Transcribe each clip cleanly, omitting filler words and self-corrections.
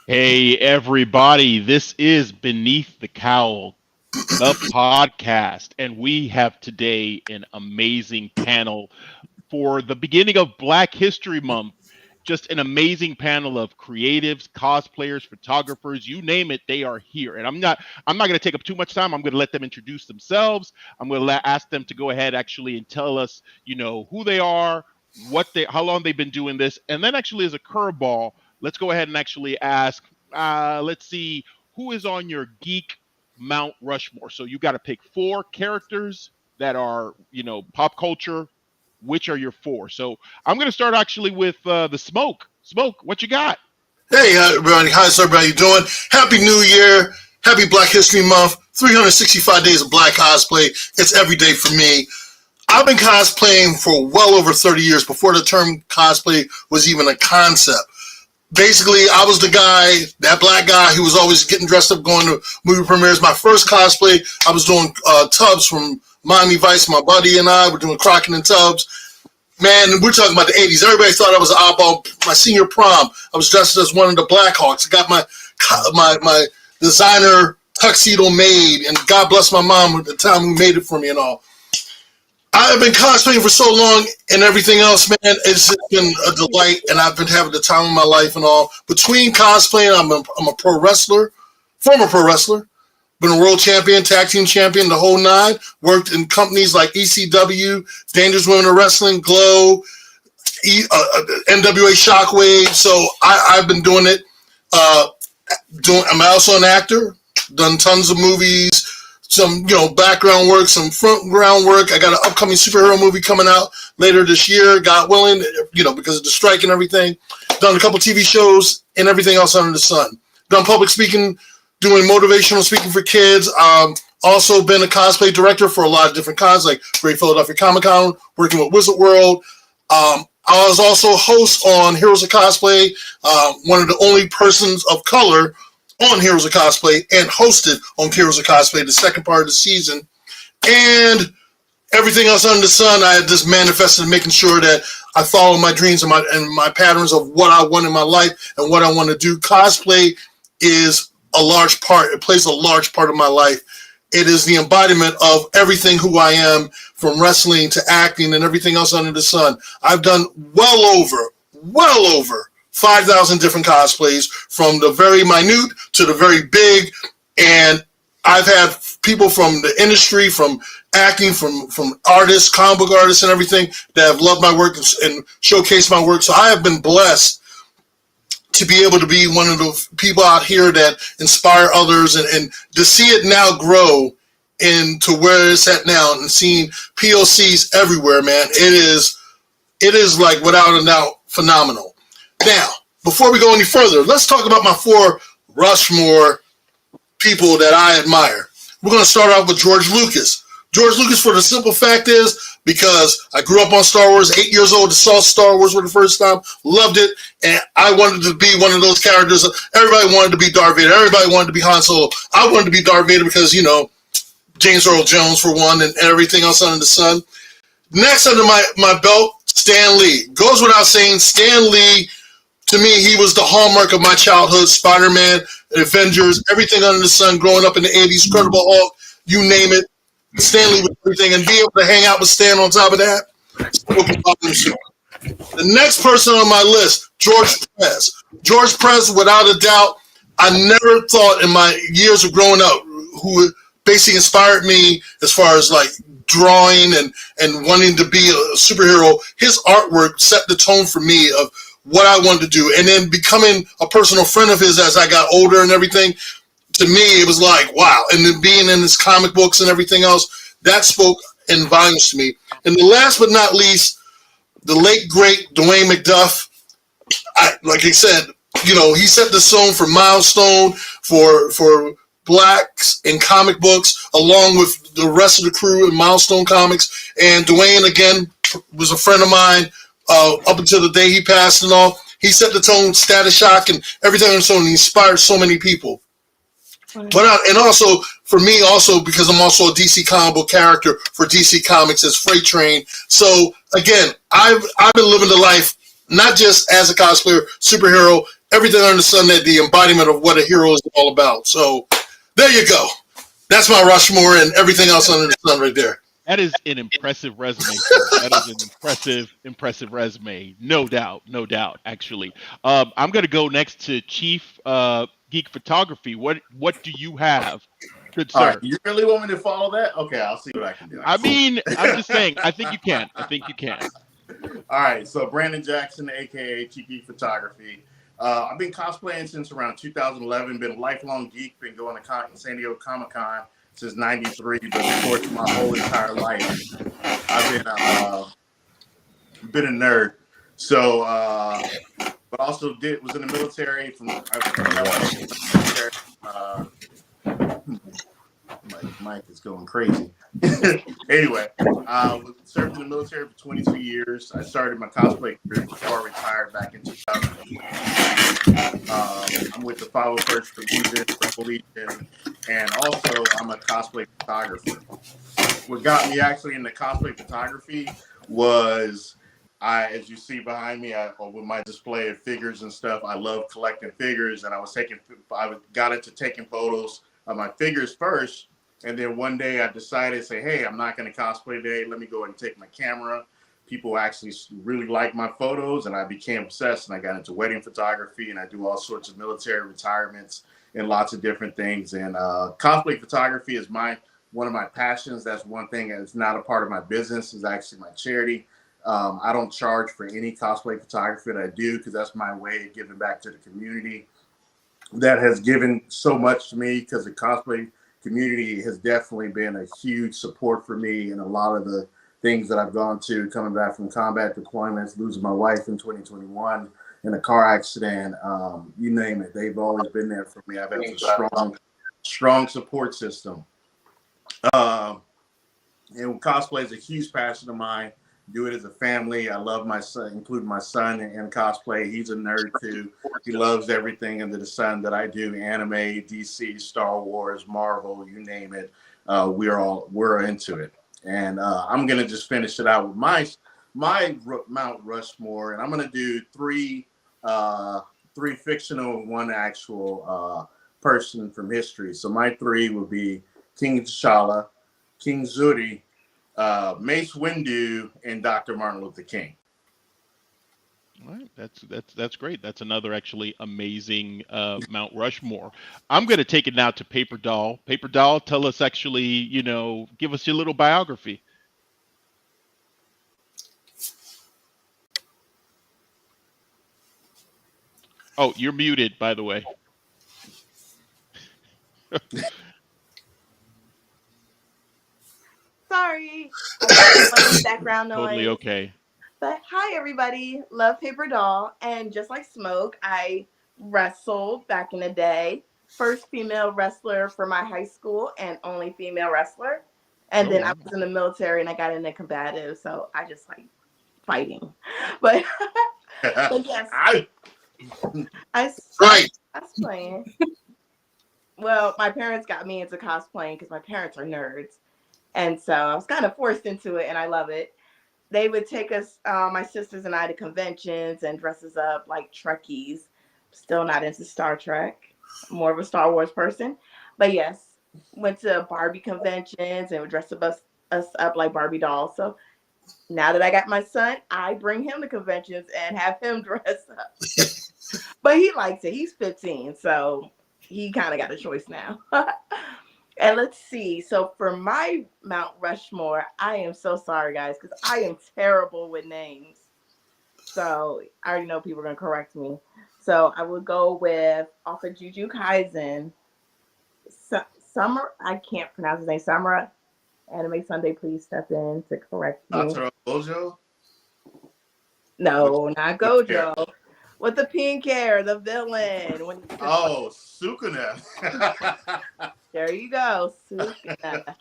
Hey, everybody, this is Beneath the Cowl, the podcast, and we have today an amazing panel for the beginning of Black History Month. Just an amazing panel of creatives, cosplayers, photographers, you name it, they are here. And I'm not going to take up too much time. I'm going to let them introduce themselves. I'm going to ask them to go ahead actually and tell us, who they are, how long they've been doing this, and then actually as a curveball, let's go ahead and actually ask, let's see, who is on your geek Mount Rushmore? So you got to pick four characters that are, pop culture. Which are your four? So I'm going to start actually with the Smoke. Smoke, what you got? Hey, everybody. How's everybody doing? Happy New Year. Happy Black History Month. 365 days of black cosplay. It's every day for me. I've been cosplaying for well over 30 years before the term cosplay was even a concept. Basically, I was the guy, that black guy who was always getting dressed up, going to movie premieres. My first cosplay, I was doing Tubbs from Miami Vice. My buddy and I were doing Crockett and Tubbs. Man, we're talking about the 80s. Everybody thought I was an oddball. My senior prom, I was dressed as one of the Blackhawks. I got my designer tuxedo made, and God bless my mom at the time who made it for me and all. I've been cosplaying for so long and everything else, man. It's just been a delight, and I've been having the time of my life and all. Between cosplaying, I'm a pro wrestler, former pro wrestler, been a world champion, tag team champion, the whole nine. Worked in companies like ECW, Dangerous Women of Wrestling, Glow, NWA Shockwave. So I've been doing it. I'm also an actor, done tons of movies, some background work, some front ground work. I got an upcoming superhero movie coming out later this year, God willing, because of the strike and everything. Done a couple TV shows and everything else under the sun. Done public speaking, doing motivational speaking for kids. Also been a cosplay director for a lot of different cons, like Great Philadelphia Comic Con, working with Wizard World. I was also host on Heroes of Cosplay, one of the only persons of color on Heroes of Cosplay, and hosted on Heroes of Cosplay the second part of the season. And everything else under the sun, I just manifested making sure that I follow my dreams and my patterns of what I want in my life and what I want to do. Cosplay is a large part. It plays a large part of my life. It is the embodiment of everything who I am, from wrestling to acting and everything else under the sun. I've done well over 5,000 different cosplays, from the very minute to the very big. And I've had people from the industry, from acting, from artists, comic book artists and everything, that have loved my work and showcased my work. So I have been blessed to be able to be one of the people out here that inspire others, and to see it now grow into where it's at now, and seeing POCs everywhere, man. It is like, without a doubt, phenomenal. Now, before we go any further, let's talk about my four Rushmore people that I admire. We're going to start off with George Lucas. George Lucas, for the simple fact is, because I grew up on Star Wars, 8 years old, saw Star Wars for the first time, loved it, and I wanted to be one of those characters. Everybody wanted to be Darth Vader. Everybody wanted to be Han Solo. I wanted to be Darth Vader because, James Earl Jones, for one, and everything else under the sun. Next under my belt, Stan Lee. Goes without saying, Stan Lee, to me, he was the hallmark of my childhood. Spider-Man, Avengers, everything under the sun, growing up in the 80s, Incredible Hulk, you name it. Stan Lee with everything, and be able to hang out with Stan on top of that. The next person on my list, George Perez. George Perez, without a doubt, I never thought in my years of growing up, who basically inspired me as far as like drawing and wanting to be a superhero. His artwork set the tone for me of what I wanted to do, and then becoming a personal friend of his as I got older and everything. To me, it was like, wow. And then being in his comic books and everything else, that spoke in volumes to me. And the last but not least, the late, great Dwayne McDuff. Like I said, he set the tone for Milestone, for blacks in comic books, along with the rest of the crew in Milestone Comics. And Dwayne, again, was a friend of mine up until the day he passed and all. He set the tone, Static Shock, and everything, and so he inspired so many people. But and also for me, also because I'm also a DC comic book character for DC Comics as Freight Train. So again, I've been living the life not just as a cosplayer, superhero, everything under the sun, that the embodiment of what a hero is all about. So there you go. That's my Rushmore and everything else under the sun right there. That is an impressive resume, sir. That is an impressive resume. No doubt, no doubt. Actually, I'm gonna go next to Chief Geek Photography. What do you have, good All right, sir? you really want me to follow that? Okay, I'll see what I can do. I mean, I'm just saying. I think you can. I think you can. All right, so Brandon Jackson, aka Chief Geek Photography. I've been cosplaying since around 2011. Been a lifelong geek. Been going to San Diego Comic Con since '93, but of course, my whole entire life, I've been a nerd. So, but also was in the military. Mike is going crazy. Anyway, served in the military for 22 years. I started my cosplay career before I retired back in 2008. I'm with the 501st Rebel Legion, and also I'm a cosplay photographer. What got me actually into cosplay photography was as you see behind me, with my display of figures and stuff, I love collecting figures, and I got into taking photos of my figures first. And then one day I decided to say, hey, I'm not going to cosplay today. Let me go and take my camera. People actually really like my photos, and I became obsessed, and I got into wedding photography, and I do all sorts of military retirements and lots of different things. And cosplay photography is one of my passions. That's one thing that's not a part of my business. Is actually my charity. I don't charge for any cosplay photography that I do, because that's my way of giving back to the community that has given so much to me, because the cosplay community has definitely been a huge support for me in a lot of the things that I've gone to, coming back from combat deployments, losing my wife in 2021 in a car accident, you name it. They've always been there for me. I've had a strong support system. And cosplay is a huge passion of mine. Do it as a family. I love my son, including my son in cosplay. He's a nerd too. He loves everything under the sun that I do: anime, DC, Star Wars, Marvel, you name it. We're into it. And I'm gonna just finish it out with my Mount Rushmore, and I'm gonna do three fictional and one actual person from history. So my three will be King T'Challa, King Zuri, Mace Windu, and Dr. Martin Luther King. All right, that's great. That's another actually amazing Mount Rushmore. I'm going to take it now to Paper Doll. Paper Doll, tell us actually, give us your little biography. Oh, you're muted, by the way. Sorry. Background noise. Totally okay. But hi, everybody. Love Paper Doll. And just like Smoke, I wrestled back in the day. First female wrestler for my high school and only female wrestler. And then I was in the military and I got into combative. So I just like fighting. But, but yes. I was playing. Well, my parents got me into cosplaying because my parents are nerds. And so I was kind of forced into it, and I love it. They would take us, my sisters and I, to conventions and dress us up like Trekkies. Still not into Star Trek. More of a Star Wars person. But yes, went to Barbie conventions and would dress us up like Barbie dolls. So now that I got my son, I bring him to conventions and have him dress up. But he likes it. He's 15, so he kind of got a choice now. And let's see. So for my Mount Rushmore, I am so sorry, guys, because I am terrible with names. So I already know people are going to correct me. So I would go with, off of Jujutsu Kaisen, Summer. I can't pronounce his name. Samura. Anime Sunday, please step in to correct me. Satoru Gojo? No, not Gojo. With the pink hair, the villain. Sukuna. There you go, Sukuna.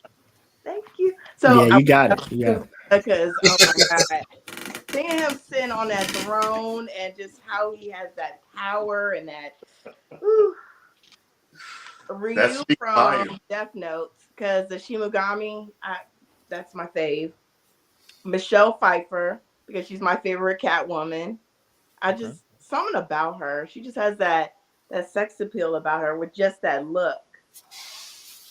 Thank you. So yeah, you got it. Yeah. Because oh my god, seeing him sitting on that throne and just how he has that power and that Ryu from Death Note, because the Shimogami, that's my fave. Michelle Pfeiffer, because she's my favorite Catwoman. something about her. She just has that sex appeal about her with just that look.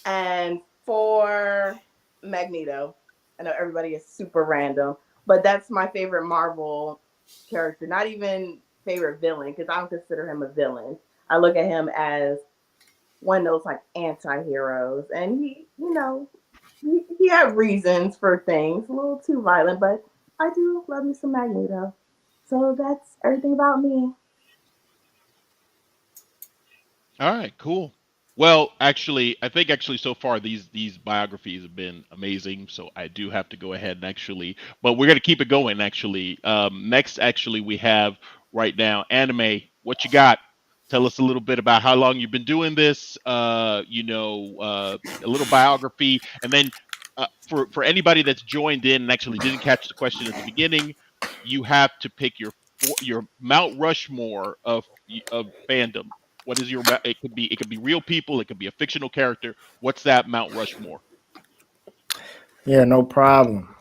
And for Magneto, I know everybody is super random, but that's my favorite Marvel character. Not even favorite villain, because I don't consider him a villain. I look at him as one of those like anti-heroes, and he had reasons for things, a little too violent, but I do love me some Magneto. So that's everything about me. All right, cool. Well, actually, I think actually so far these biographies have been amazing. So I do have to go ahead and actually, but we're gonna keep it going. Actually, next, actually, we have right now anime. What you got? Tell us a little bit about how long you've been doing this. A little biography, and then for anybody that's joined in and actually didn't catch the question at the beginning, you have to pick your Mount Rushmore of fandom. What is your? It could be real people. It could be a fictional character. What's that Mount Rushmore? Yeah, no problem.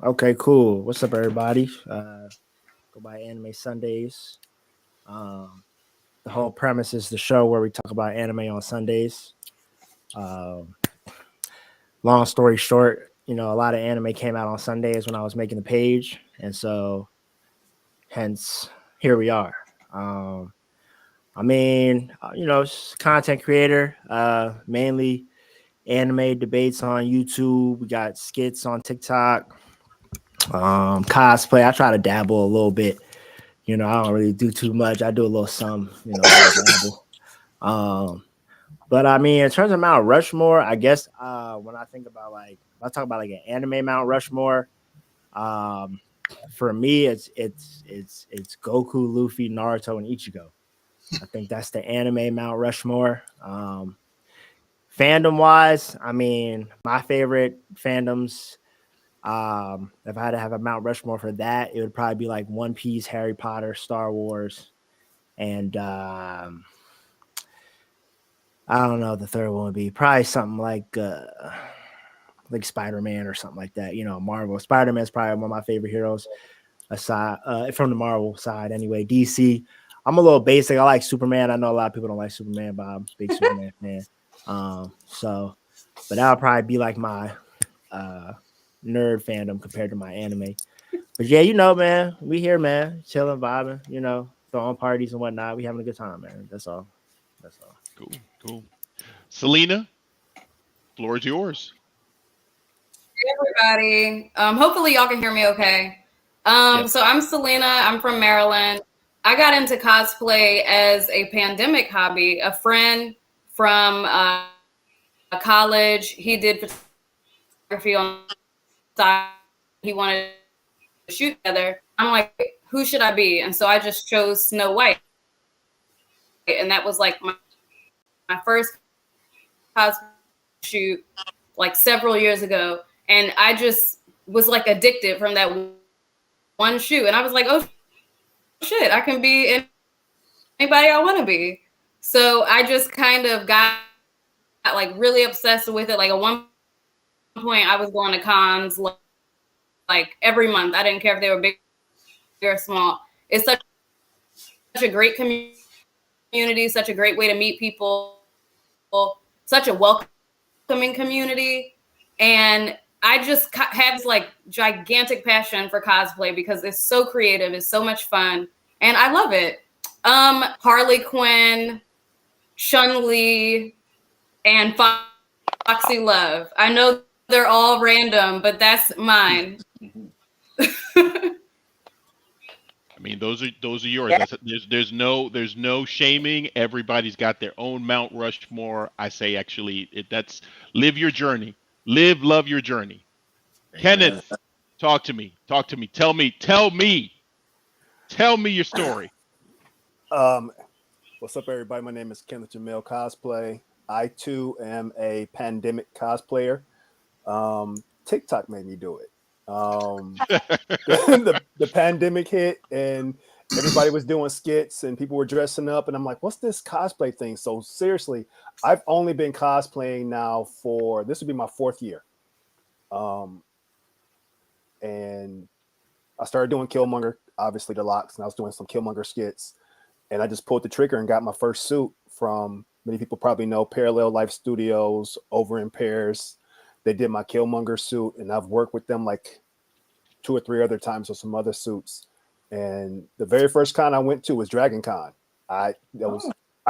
Okay, cool. What's up, everybody? Go by Anime Sundays. The whole premise is the show where we talk about anime on Sundays. Long story short, a lot of anime came out on Sundays when I was making the page, and so hence here we are. Content creator, mainly anime debates on YouTube. We got skits on TikTok. Cosplay. I try to dabble a little bit. I don't really do too much. I do a little some, dabble. But I mean, in terms of Mount Rushmore, I guess when I think about when I talk about an anime Mount Rushmore, for me it's Goku, Luffy, Naruto, and Ichigo. I think that's the anime Mount Rushmore. Fandom wise, I mean, my favorite fandoms, if I had to have a Mount Rushmore for that, it would probably be like One Piece, Harry Potter, Star Wars, and I don't know. The third one would be probably something like Spider-Man or something like that. Marvel. Spider-Man's probably one of my favorite heroes aside from the Marvel side. Anyway, DC. I'm a little basic. I like Superman. I know a lot of people don't like Superman, but I'm a big Superman fan. But that would probably be like my nerd fandom compared to my anime. But yeah, man, we here, man, chilling, vibing, throwing parties and whatnot. We having a good time, man. That's all. Cool. Selena, floor is yours. Hey everybody. Hopefully y'all can hear me okay. Yes. So I'm Selena. I'm from Maryland. I got into cosplay as a pandemic hobby. A friend from college, he did photography on the side. He wanted to shoot together. I'm like, who should I be? And so I just chose Snow White. And that was like my first cosplay shoot like several years ago. And I just was like addicted from that one shoot. And I was like, oh shit, I can be anybody I want to be. So I just kind of got like really obsessed with it. Like at one point I was going to cons like every month. I didn't care if they were big or small. It's such a great community, such a great way to meet people, such a welcoming community. And I just have this like gigantic passion for cosplay because it's so creative, it's so much fun, and I love it. Harley Quinn, Chun-Li, and Foxy Love. I know they're all random, but that's mine. I mean, those are yours. Yeah. There's no shaming. Everybody's got their own Mount Rushmore. I say actually, that's live your journey. Love your journey. Kenneth, talk to me. Tell me your story. What's up, everybody? My name is Kenneth Jamil Cosplay. I too am a pandemic cosplayer. TikTok made me do it. The pandemic hit and everybody was doing skits and people were dressing up, and I'm like, what's this cosplay thing? So seriously, I've only been cosplaying now for this would be my 4th year. And I started doing Killmonger obviously the locks, and I was doing some Killmonger skits, and I just pulled the trigger and got my first suit from, many people probably know, Parallel Life Studios over in Paris. They did my Killmonger suit, and I've worked with them like 2 or 3 other times with some other suits. And the very first con I went to was Dragon Con. I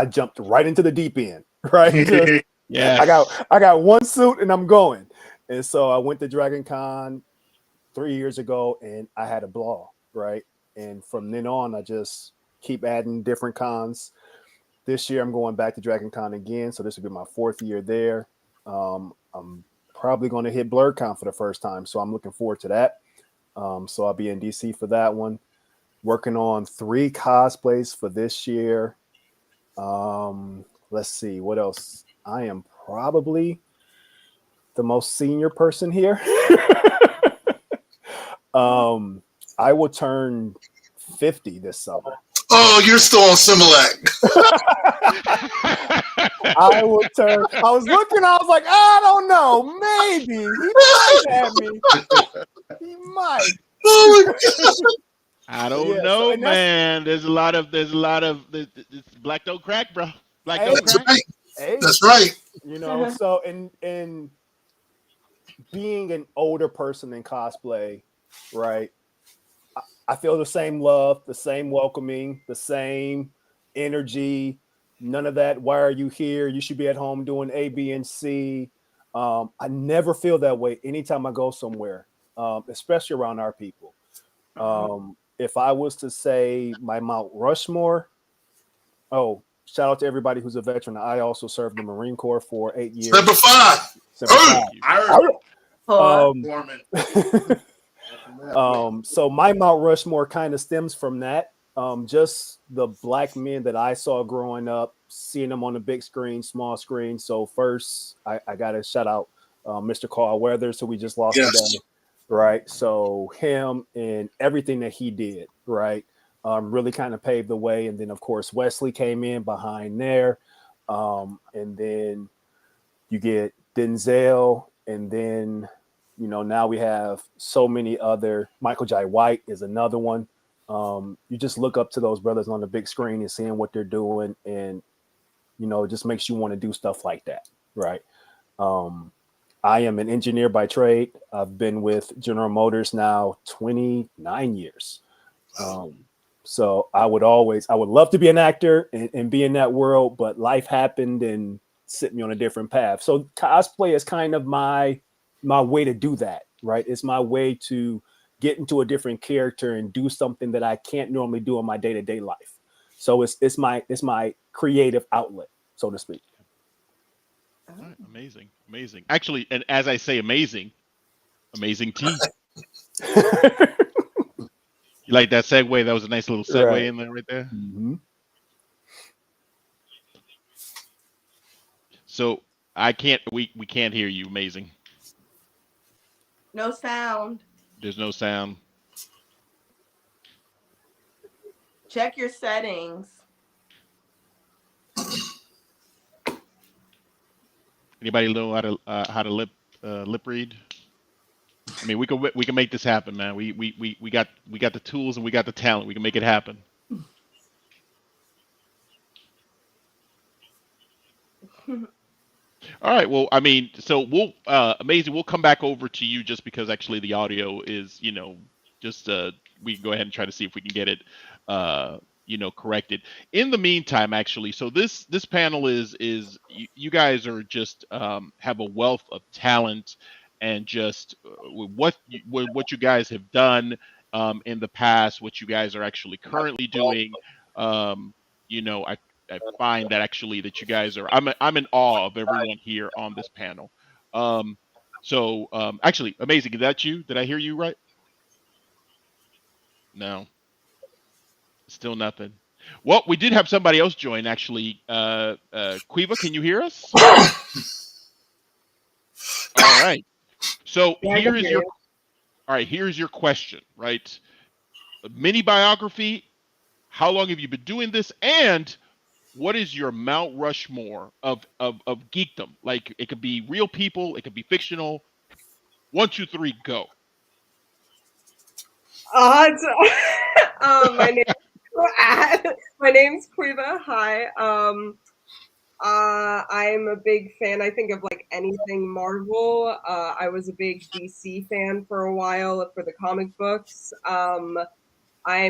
jumped right into the deep end, right? Yeah. I got one suit and I'm going. And so I went to Dragon Con 3 years ago and I had a ball, right? And from then on, I just keep adding different cons. This year I'm going back to Dragon Con again, so this will be my 4th year there. I'm probably going to hit BlurCon for the first time, so I'm looking forward to that. So I'll be in DC for that one. Working on 3 cosplays for this year. Let's see what else. I am probably the most senior person here. I will turn 50 this summer. Oh, you're still on Similac. I was looking, I was like, I don't know, maybe he might have me. He might. Oh my God. I don't know, man. There's a lot of black don't crack, bro. Black don't That's crack. right. Hey, That's right. you know, so in being an older person in cosplay, right? I feel the same love, the same welcoming, the same energy. None of that. Why are you here? You should be at home doing A, B, and C. I never feel that way anytime I go somewhere, especially around our people. If I was to say my Mount Rushmore, shout out to everybody who's a veteran. I also served the Marine Corps for 8 years. Number 5. So my Mount Rushmore kind of stems from that. Just the black men that I saw growing up, seeing them on the big screen, small screen. So first, I got to shout out Mr. Carl Weathers, who we just lost today, right? So him and everything that he did, right, really kind of paved the way. And then, of course, Wesley came in behind there. And then you get Denzel, and then, you know, now we have so many other. Michael Jai White is another one. You just look up to those brothers on the big screen and seeing what they're doing, and you know, it just makes you want to do stuff like that, right? I am an engineer by trade. I've been with General Motors now 29 years. So I would love to be an actor and be in that world, but life happened and set me on a different path. So cosplay is kind of my way to do that, right? It's my way to get into a different character and do something that I can't normally do in my day-to-day life. So it's my creative outlet, so to speak. Amazing. Actually, and as I say, amazing tea. You like that segue? That was a nice little segue in there, right there. Mm-hmm. So we can't hear you. Amazing. No sound. There's no sound. Check your settings. Anybody know how to lip read? I mean, we can make this happen, man. We got the tools and we got the talent. We can make it happen. All right. Well, I mean, so we'll amazing. We'll come back over to you just because actually the audio is, you know, just we can go ahead and try to see if we can get it corrected. In the meantime, actually, so this panel is you guys are just have a wealth of talent and just what you guys have done in the past, what you guys are actually currently doing. I find that actually that you guys are I'm in awe of everyone here on this panel. Actually, amazing. Is that you? Did I hear you right? No. Still nothing. Well, we did have somebody else join actually. Quiva, can you hear us? All right. So here's your question, right? A mini biography. How long have you been doing this? And what is your Mount Rushmore of geekdom? Like, it could be real people, it could be fictional. 1, 2, 3, go. My name my name's Quiva. Hi. I'm a big fan, I think, of like anything Marvel. I was a big DC fan for a while for the comic books. I'm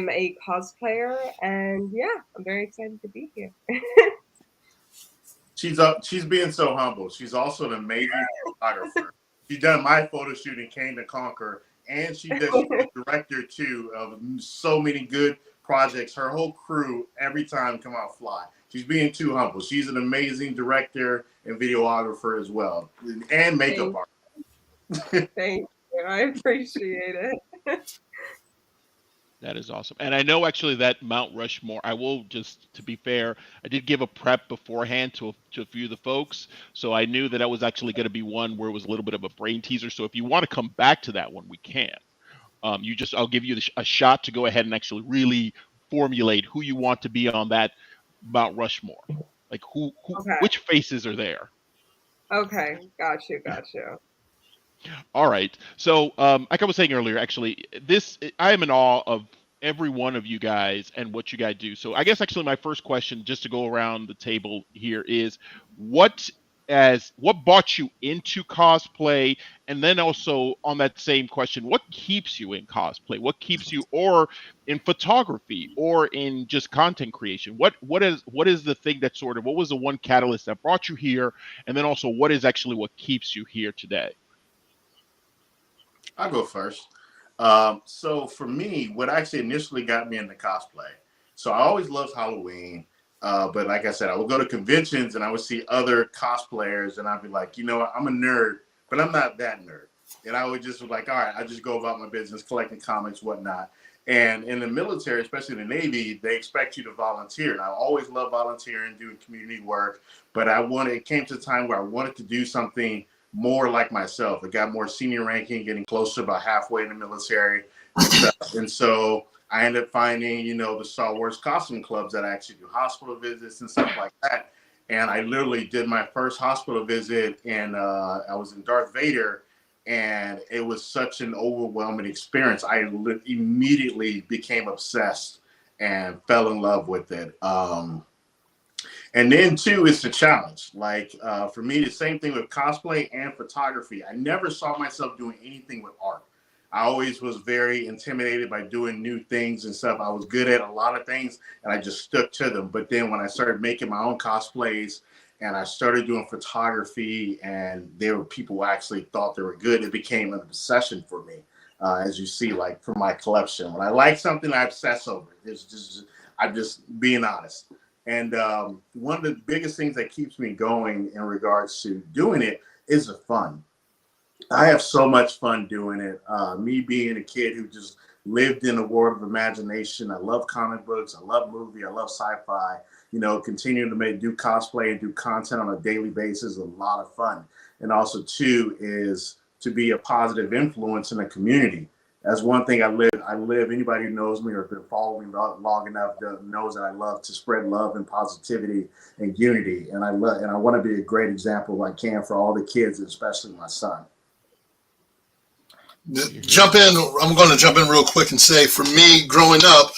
a cosplayer, and yeah, I'm very excited to be here. She's being so humble. She's also an amazing photographer. She's done my photo shoot in Kane to Conquer, and she's the director too of so many good projects. Her whole crew every time come out fly. She's being too humble. She's an amazing director and videographer as well, and makeup artist. Thank you. I appreciate it. That is awesome. And I know actually that Mount Rushmore, I will just, to be fair, I did give a prep beforehand to a few of the folks. So I knew that was actually going to be one where it was a little bit of a brain teaser. So if you want to come back to that one, we can. I'll give you a shot to go ahead and actually really formulate who you want to be on that Mount Rushmore. Like Okay. Which faces are there? Okay, got you. All right. So, like I was saying earlier, actually, I am in awe of every one of you guys and what you guys do. So, I guess actually my first question, just to go around the table here, is what brought you into cosplay, and then also on that same question, what keeps you in cosplay? What keeps you, or in photography, or in just content creation? What is the thing that what was the one catalyst that brought you here, and then also what is actually what keeps you here today? I'll go first. So for me, what actually initially got me into cosplay. So I always loved Halloween. But like I said, I would go to conventions and I would see other cosplayers and I'd be like, you know what, I'm a nerd, but I'm not that nerd. And I would just be like, all right, I just go about my business, collecting comics, whatnot. And in the military, especially in the Navy, they expect you to volunteer. And I always loved volunteering, doing community work. But it came to a time where I wanted to do something more like myself. I got more senior ranking, getting close to about halfway in the military and stuff. And so I ended up finding, the Star Wars costume clubs that actually do hospital visits and stuff like that. And I literally did my first hospital visit, and I was in Darth Vader, and it was such an overwhelming experience. I immediately became obsessed and fell in love with it. And then too, it's the challenge. Like for me, the same thing with cosplay and photography. I never saw myself doing anything with art. I always was very intimidated by doing new things and stuff. I was good at a lot of things and I just stuck to them. But then when I started making my own cosplays and I started doing photography and there were people who actually thought they were good, it became an obsession for me. As you see, like for my collection, when I like something, I obsess over it. I'm just being honest. And one of the biggest things that keeps me going in regards to doing it is the fun. I have so much fun doing it. Me being a kid who just lived in a world of imagination. I love comic books. I love movie. I love sci-fi. Continuing to do cosplay and do content on a daily basis is a lot of fun. And also, too, is to be a positive influence in the community. That's one thing I live. Anybody who knows me or has been following me long enough knows that I love to spread love and positivity and unity. And I want to be a great example I can for all the kids, especially my son. I'm going to jump in real quick and say, for me, growing up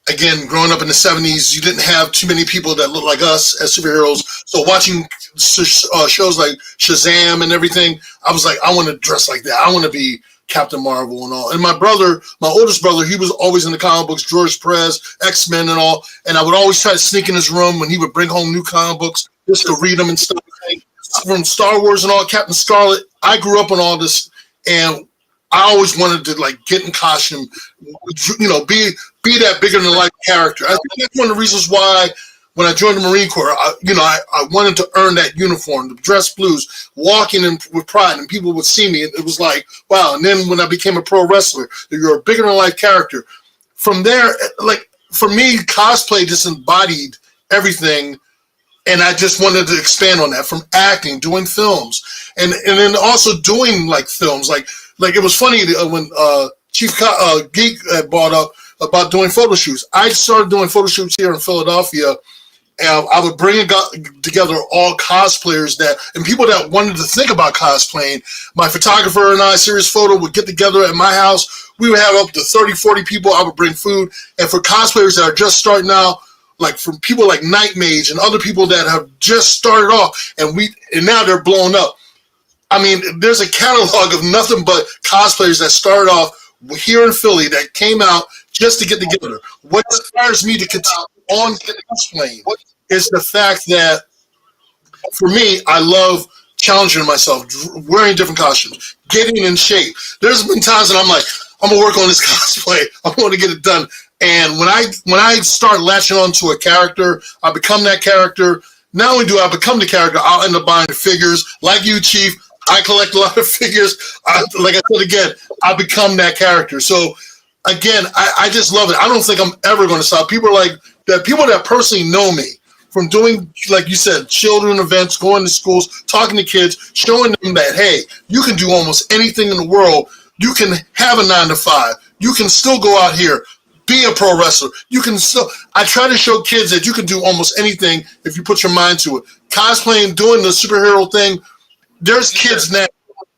in the 70s, you didn't have too many people that looked like us as superheroes. So watching shows like Shazam and everything, I was like, I want to dress like that. I want to be Captain Marvel and all. And my oldest brother, he was always in the comic books, George Perez, X-Men and all. And I would always try to sneak in his room when he would bring home new comic books just to read them and stuff. From Star Wars and all, Captain Scarlet, I grew up on all this, and I always wanted to get in costume, be that bigger than life character. I think that's one of the reasons why when I joined the Marine Corps, I wanted to earn that uniform, the dress blues, walking in with pride, and people would see me, and it was like, wow. And then when I became a pro wrestler, you're a bigger than life character. From there, for me, cosplay just embodied everything. And I just wanted to expand on that, from acting, doing films, and then also doing films. Like it was funny when Chief Geek brought up about doing photo shoots. I started doing photo shoots here in Philadelphia I would bring together all cosplayers and people that wanted to think about cosplaying. My photographer and I, Serious Photo, would get together at my house. We would have up to 30, 40 people. I would bring food. And for cosplayers that are just starting out, like from people like Night Mage and other people that have just started off, and now they're blown up. I mean, there's a catalog of nothing but cosplayers that started off here in Philly that came out just to get together. What inspires me to continue on cosplaying is the fact that, for me, I love challenging myself, wearing different costumes, getting in shape. There's been times that I'm like, I'm gonna work on this cosplay. I want to get it done. And when I start latching on to a character, I become that character. Not only do I become the character, I'll end up buying the figures. Like you, Chief, I collect a lot of figures. Like I said again, I become that character. So again, I just love it. I don't think I'm ever going to stop. People that personally know me from doing, like you said, children events, going to schools, talking to kids, showing them that, hey, you can do almost anything in the world. You can have a 9-to-5. You can still go out here, be a pro wrestler. You can still. I try to show kids that you can do almost anything if you put your mind to it. Cosplaying, doing the superhero thing. There's kids now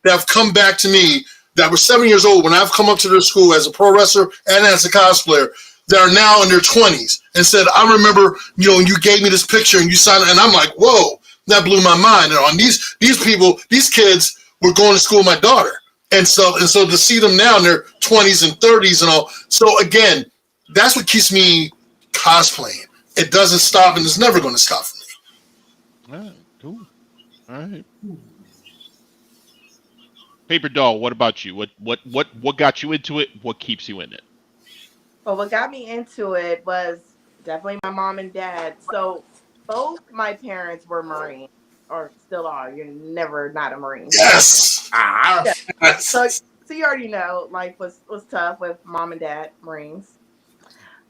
that have come back to me that were 7 years old when I've come up to their school as a pro wrestler and as a cosplayer that are now in their 20s and said, I remember, you gave me this picture and you signed it. And I'm like, whoa, that blew my mind. And on these people, these kids were going to school with my daughter. And so to see them now in their 20s and 30s and all. So again, that's what keeps me cosplaying. It doesn't stop and it's never going to stop for me. All right, cool. All right. Paper Doll, what about you? What got you into it? What keeps you in it? Well, what got me into it was definitely my mom and dad. So both my parents were Marines, or still are. You're never not a Marine. Yes. Yeah. So you already know life was tough with mom and dad Marines.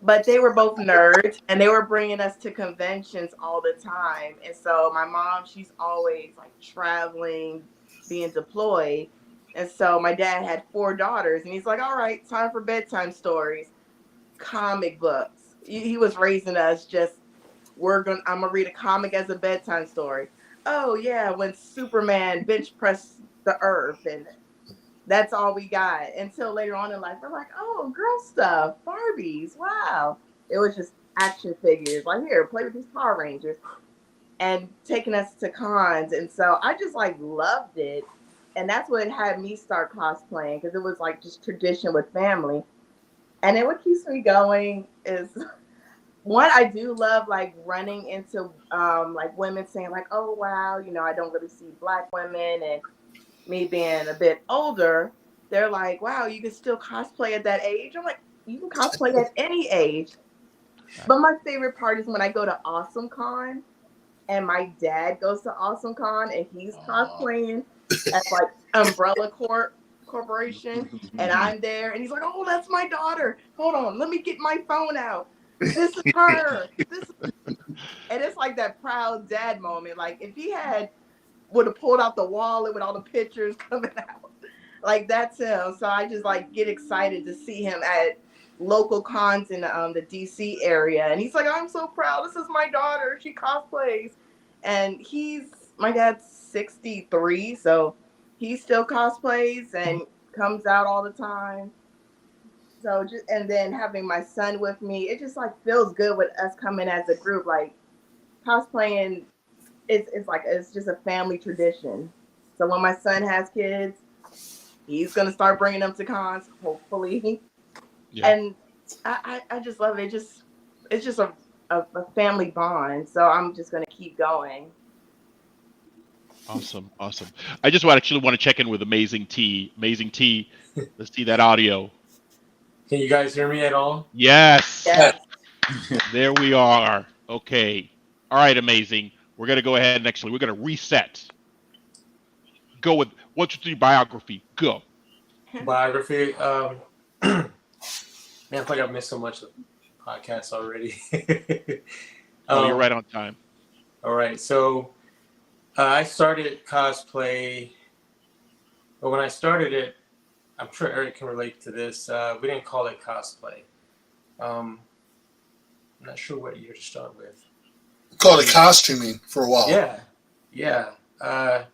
But they were both nerds, and they were bringing us to conventions all the time. And so my mom, she's always like traveling, being deployed. And so my dad had 4 daughters, and he's like, all right, time for bedtime stories, comic books. He was raising us just, I'm going to read a comic as a bedtime story. Oh, yeah, when Superman bench pressed the earth, and that's all we got until later on in life. We're like, oh, girl stuff, Barbies, wow. It was just action figures. Like, here, play with these Power Rangers. And taking us to cons. And so I just like loved it. And that's what had me start cosplaying, because it was like just tradition with family. And then what keeps me going is, one, I do love like running into like women saying like, oh, wow, I don't really see Black women. And me being a bit older, they're like, wow, you can still cosplay at that age. I'm like, you can cosplay at any age. But my favorite part is when I go to Awesome Con and my dad goes to Awesome Con and he's cosplaying at like Umbrella Corporation, and I'm there and he's like, oh, that's my daughter. Hold on, let me get my phone out. This is her. And it's like that proud dad moment. Like if he would have pulled out the wallet with all the pictures coming out. Like that's him. So I just like get excited to see him at local cons in the DC area. And he's like, I'm so proud. This is my daughter. She cosplays. And my dad's 63, so he still cosplays and comes out all the time. So and then having my son with me, it just like feels good with us coming as a group. Like cosplaying, it's just a family tradition. So when my son has kids, he's gonna start bringing them to cons, hopefully. Yeah. And I just love it. It's just a family bond. So I'm just gonna keep going. Awesome. I just actually want to check in with Amazing T. Amazing T, let's see that audio. Can you guys hear me at all? Yes. There we are. Okay. All right, Amazing. We're going to go ahead and we're going to reset. Go with what's your biography? Go. Biography. Man, I feel like I've missed so much of the podcast already. You're right on time. All right. So I started cosplay. But when I started it, I'm sure Eric can relate to this. We didn't call it cosplay. I'm not sure what year to start with. Called it costuming for a while. Yeah, yeah. I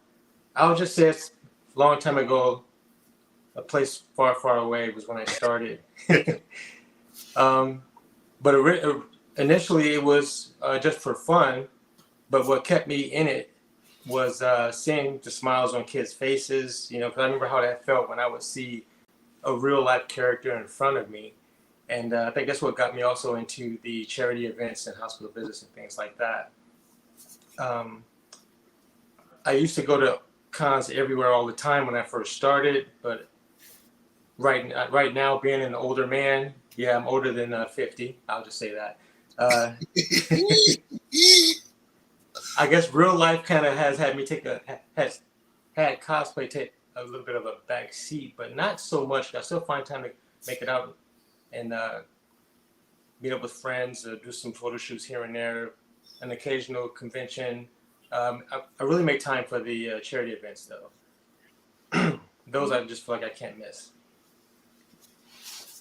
would just say it's a long time ago. A place far, far away was when I started. But initially it was just for fun. But what kept me in it was seeing the smiles on kids' faces. You know, because I remember how that felt when I would see a real life character in front of me. And I think that's what got me also into the charity events and hospital visits and things like that. I used to go to cons everywhere all the time when I first started, but right now, being an older man, yeah, I'm older than 50. I'll just say that. I guess real life kind of has had me has had cosplay take a little bit of a back seat, but not so much. I still find time to make it out and meet up with friends, do some photo shoots here and there, an occasional convention. I really make time for the charity events, though. Those I just feel like I can't miss.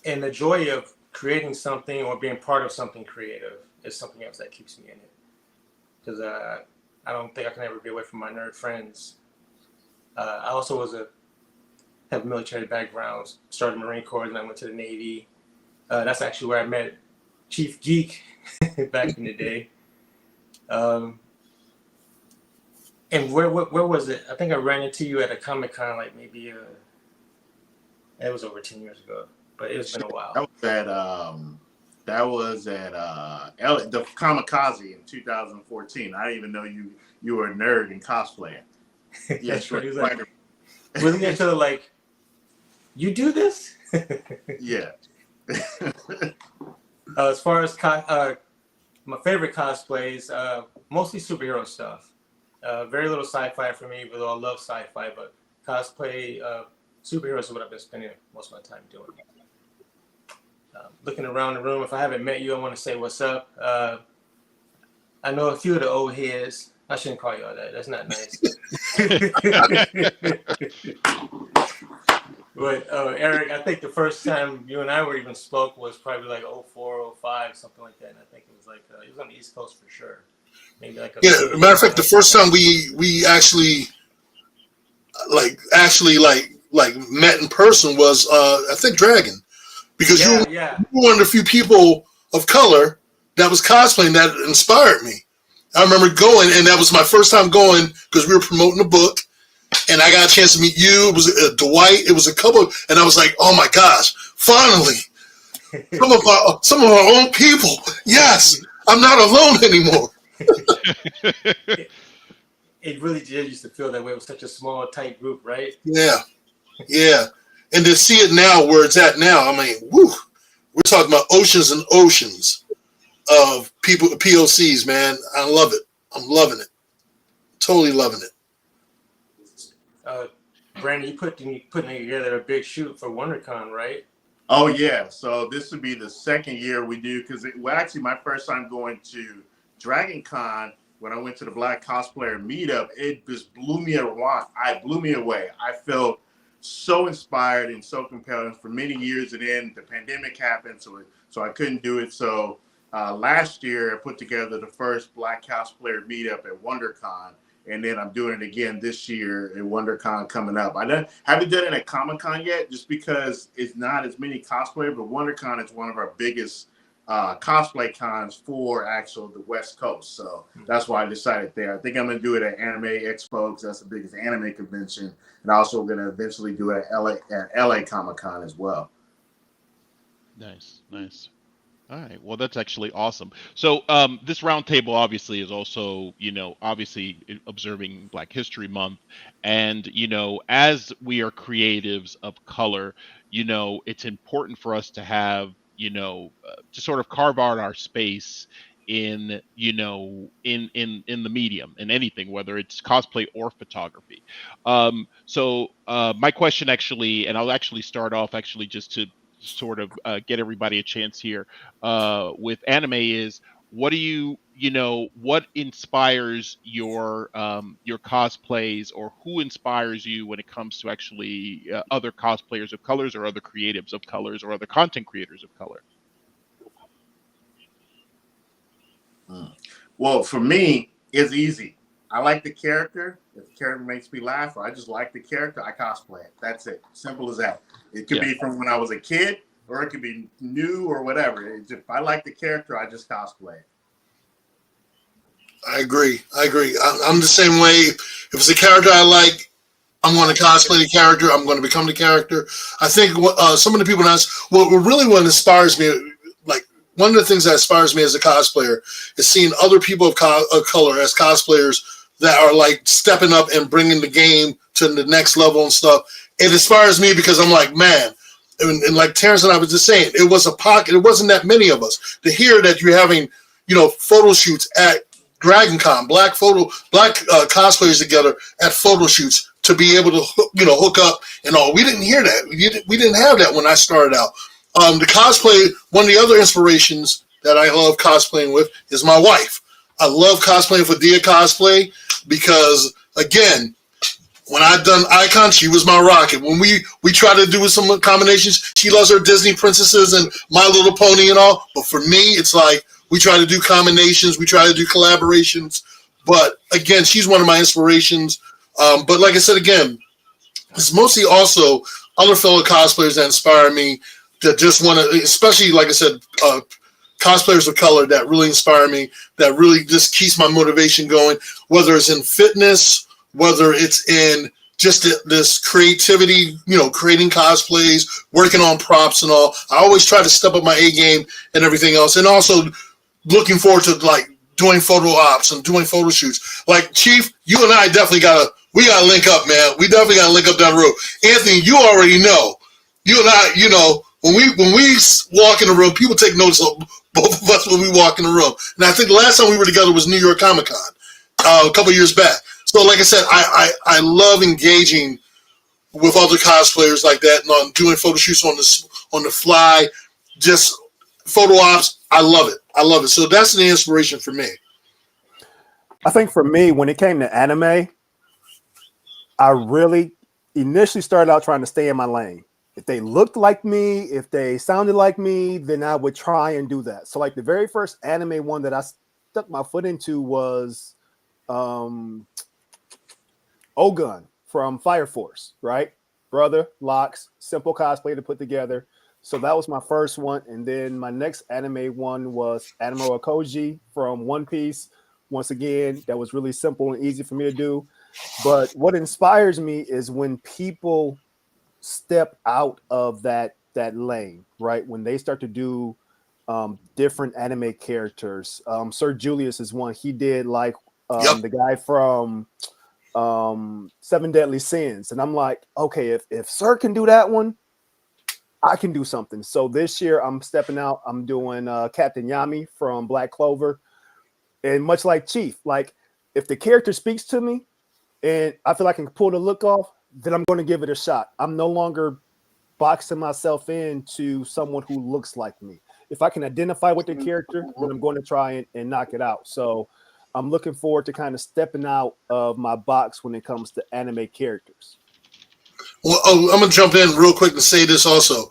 And the joy of creating something or being part of something creative is something else that keeps me in it. Because I don't think I can ever be away from my nerd friends. I also have a military background, started Marine Corps, and I went to the Navy. That's actually where I met Chief Geek back in the day. And where was it? I think I ran into you at a Comic-Con like maybe it was over 10 years ago, but it's been a while. That was at the Kamikaze in 2014. I didn't even know you were a nerd and cosplaying. Yeah, sure. Wasn't there to like, you do this? Yeah. As far as my favorite cosplays, mostly superhero stuff. Very little sci-fi for me, although I love sci-fi, but cosplay, superheroes is what I've been spending most of my time doing. Looking around the room, if I haven't met you, I want to say what's up. I know a few of the old heads. I shouldn't call you all that. That's not nice. But Eric, I think the first time you and I were even spoke was probably like 04, 05, something like that. And I think it was like it was on the East Coast for sure. Maybe like matter of fact, the first time we actually met in person was I think Dragon, because you were one of the few people of color that was cosplaying that inspired me. I remember going, and that was my first time going because we were promoting a book, and I got a chance to meet you. It was Dwight. It was a couple, and I was like, "Oh my gosh, finally, some of our own people. Yes, I'm not alone anymore." It really did used to feel that way. It was such a small, tight group, right? Yeah. And to see it now where it's at now, I mean, woo, we're talking about oceans and oceans of people, POCs, man. I love it. I'm loving it. Totally loving it. Brandon, you putting together a big shoot for WonderCon, right? Oh, yeah. So this would be the second year we do, because actually my first time going to Dragon Con, when I went to the Black Cosplayer meetup, it just blew me away. I felt so inspired and so compelled for many years, and then the pandemic happened, so I couldn't do it. So last year I put together the first Black Cosplayer meetup at WonderCon, and then I'm doing it again this year at WonderCon coming up. I haven't done it at Comic-Con yet, just because it's not as many cosplayers, but WonderCon is one of our biggest cosplay cons for the West Coast. So that's why I decided there. I think I'm going to do it at Anime Expo, because that's the biggest anime convention. And also going to eventually do it at LA Comic-Con as well. Nice. All right. Well, that's actually awesome. So this roundtable obviously is also, obviously observing Black History Month. And, as we are creatives of color, it's important for us to have, to sort of carve out our space in the medium, in anything, whether it's cosplay or photography. So my question actually, and I'll actually start off actually just to sort of get everybody a chance here with anime is, what what inspires your cosplays, or who inspires you when it comes to actually other cosplayers of colors, or other creatives of colors, or other content creators of color? Well, for me, it's easy. I like the character. If the character makes me laugh, or I just like the character, I cosplay it. That's it. Simple as that. It could be from when I was a kid, or it could be new or whatever. If I like the character, I just cosplay it. I agree. I'm the same way. If it's a character I like, I'm going to cosplay the character. I'm going to become the character. I think some of the people ask, what inspires me, like one of the things that inspires me as a cosplayer is seeing other people of color as cosplayers that are like stepping up and bringing the game to the next level and stuff. It inspires me because I'm like, man, and like Terrence and I was just saying, it was a pocket. It wasn't that many of us to hear that you're having, photo shoots at DragonCon, black cosplayers together at photo shoots to be able to hook up and all. We didn't hear that. We didn't have that when I started out. The cosplay, one of the other inspirations that I love cosplaying with is my wife. I love cosplaying for Dia Cosplay because, again, when I done Icon, she was my rocket. When we try to do some combinations, she loves her Disney princesses and My Little Pony and all. But for me, it's like we try to do combinations, we try to do collaborations. But again, she's one of my inspirations. But like I said, again, it's mostly also other fellow cosplayers that inspire me that just want to, especially like I said, cosplayers of color that really inspire me, that really just keeps my motivation going, whether it's in fitness, whether it's in just this creativity, creating cosplays, working on props and all. I always try to step up my A game and everything else. And also looking forward to like doing photo ops and doing photo shoots. Like Chief, you and I definitely gotta link up, man. We definitely gotta link up down the road. Anthony, you already know. You and I, when we walk in the room, people take notice of both of us when we walk in the room. And I think the last time we were together was New York Comic Con a couple years back. So like I said, I love engaging with other cosplayers like that and on doing photo shoots on the fly, just photo ops. I love it. So that's the inspiration for me. I think for me, when it came to anime, I really initially started out trying to stay in my lane. If they looked like me, if they sounded like me, then I would try and do that. So like the very first anime one that I stuck my foot into was Ogun from Fire Force, right? Brother, Locks, simple cosplay to put together. So that was my first one. And then my next anime one was Admiral Akoji from One Piece. Once again, that was really simple and easy for me to do. But what inspires me is when people step out of that lane, right? When they start to do different anime characters. Sir Julius is one. He did like the guy from Seven Deadly Sins. And I'm like, okay, if Sir can do that one, I can do something. So this year I'm stepping out. I'm doing Captain Yami from Black Clover. And much like Chief, like if the character speaks to me and I feel like I can pull the look off, then I'm going to give it a shot. I'm no longer boxing myself into someone who looks like me. If I can identify with the character, then I'm going to try and knock it out. So I'm looking forward to kind of stepping out of my box when it comes to anime characters. Well, I'm going to jump in real quick and say this also.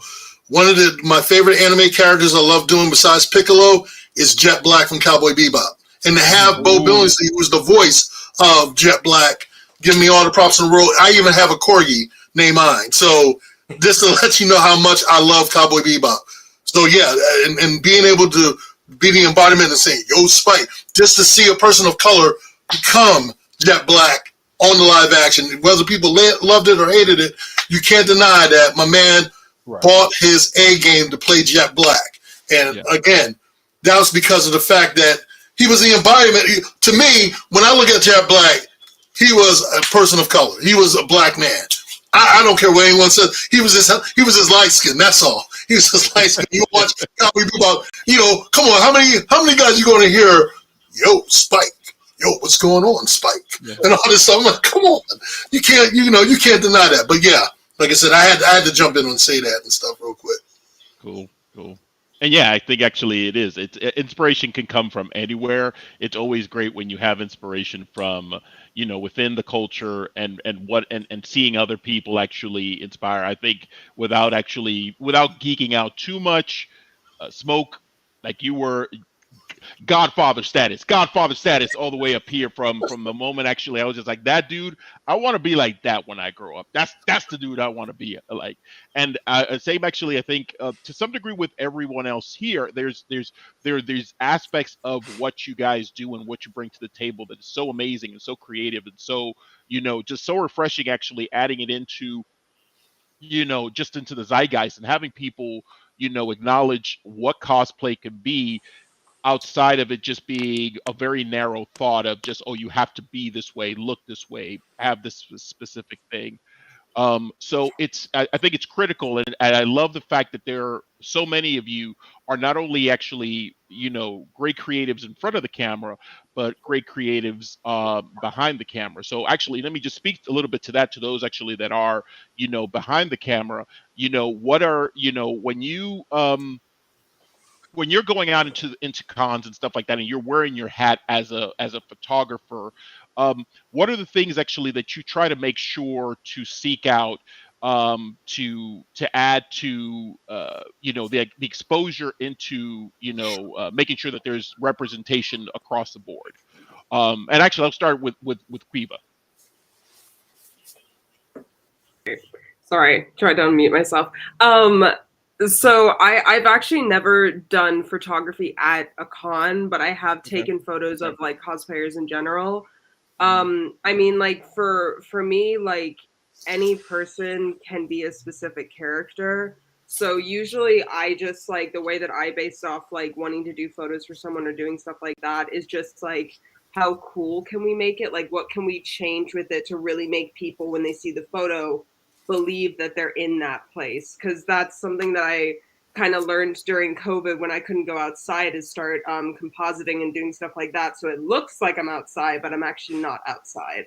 One of my favorite anime characters I love doing besides Piccolo is Jet Black from Cowboy Bebop. And to have Bo Billingsley, who was the voice of Jet Black, give me all the props in the world. I even have a corgi named mine. So just to let you know how much I love Cowboy Bebop. So yeah, and being able to be the embodiment and saying, yo, Spike, just to see a person of color become Jet Black on the live action, whether people loved it or hated it, you can't deny that my man bought his A game to play Jet Black. And again, that was because of the fact that he was the embodiment. To me, when I look at Jet Black, he was a person of color. He was a black man. I don't care what anyone says. He was just light skin. That's all. He was just light skin. You watch Cowboy Bebop. Come on. How many guys you going to hear? Yo, Spike. Yo, what's going on, Spike? Yeah. And all this stuff. I'm like, come on. You can't deny that. But yeah, like I said, I had to jump in and say that and stuff real quick. Cool. And yeah, I think actually it is. Inspiration can come from anywhere. It's always great when you have inspiration from, within the culture and seeing other people actually inspire. I think without geeking out too much, Smoke, like you were, Godfather status all the way up here from the moment actually I was just like, that dude, I want to be like that when I grow up. That's the dude I want to be like. And same actually, I think to some degree with everyone else here, there's aspects of what you guys do and what you bring to the table that is so amazing and so creative and so, just so refreshing, actually adding it into, just into the zeitgeist and having people, acknowledge what cosplay can be outside of it just being a very narrow thought of just, oh, you have to be this way, look this way, have this specific thing. So I think it's critical, and I love the fact that there are so many of you are not only actually, great creatives in front of the camera, but great creatives behind the camera. So actually, let me just speak a little bit to that, to those actually that are, behind the camera. What are, when you're going out into cons and stuff like that, and you're wearing your hat as a photographer, what are the things actually that you try to make sure to seek out to add to the exposure into making sure that there's representation across the board? And actually, I'll start with Quiva. Sorry, tried to unmute myself. So I've actually never done photography at a con, but I have taken photos of like cosplayers in general. I mean, like for me, like any person can be a specific character. So usually I just like the way that I based off like wanting to do photos for someone or doing stuff like that is just like, how cool can we make it? Like what can we change with it to really make people, when they see the photo, believe that they're in that place? Because that's something that I kind of learned during COVID when I couldn't go outside, is start compositing and doing stuff like that. So it looks like I'm outside, but I'm actually not outside.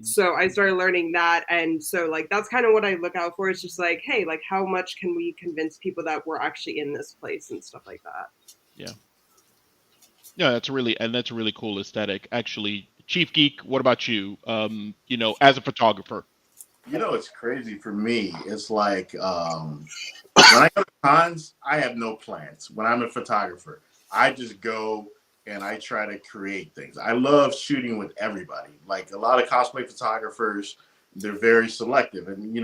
So I started learning that. And so like, that's kind of what I look out for. It's just like, hey, like how much can we convince people that we're actually in this place and stuff like that? Yeah. Yeah, that's a really cool aesthetic. Actually, Chief Geek, what about you? As a photographer. It's crazy for me. It's like when I go to cons, I have no plans. When I'm a photographer, I just go and I try to create things. I love shooting with everybody. Like a lot of cosplay photographers, they're very selective, and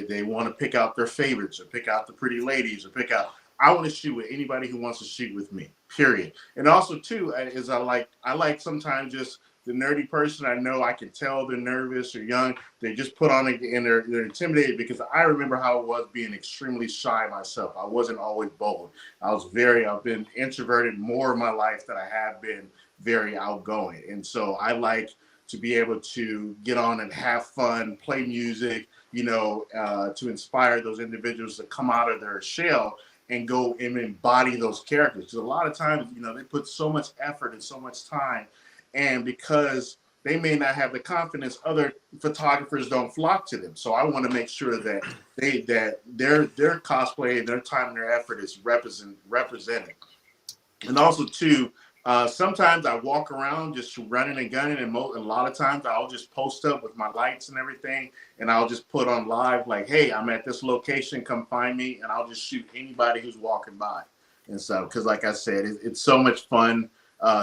they want to pick out their favorites or pick out the pretty ladies or pick out. I want to shoot with anybody who wants to shoot with me. Period. And also too is I like sometimes just the nerdy person. I know I can tell they're nervous or young. They just put on it and they're intimidated, because I remember how it was being extremely shy myself. I wasn't always bold. I've been introverted more of my life than I have been very outgoing. And so I like to be able to get on and have fun, play music, to inspire those individuals to come out of their shell and go and embody those characters. Because a lot of times, they put so much effort and so much time, and because they may not have the confidence, other photographers don't flock to them. So I want to make sure that their cosplay, their time and their effort is represented. And also too, sometimes I walk around just running and gunning, and a lot of times I'll just post up with my lights and everything, and I'll just put on live like, hey, I'm at this location, come find me, and I'll just shoot anybody who's walking by. And so, because like I said, it's so much fun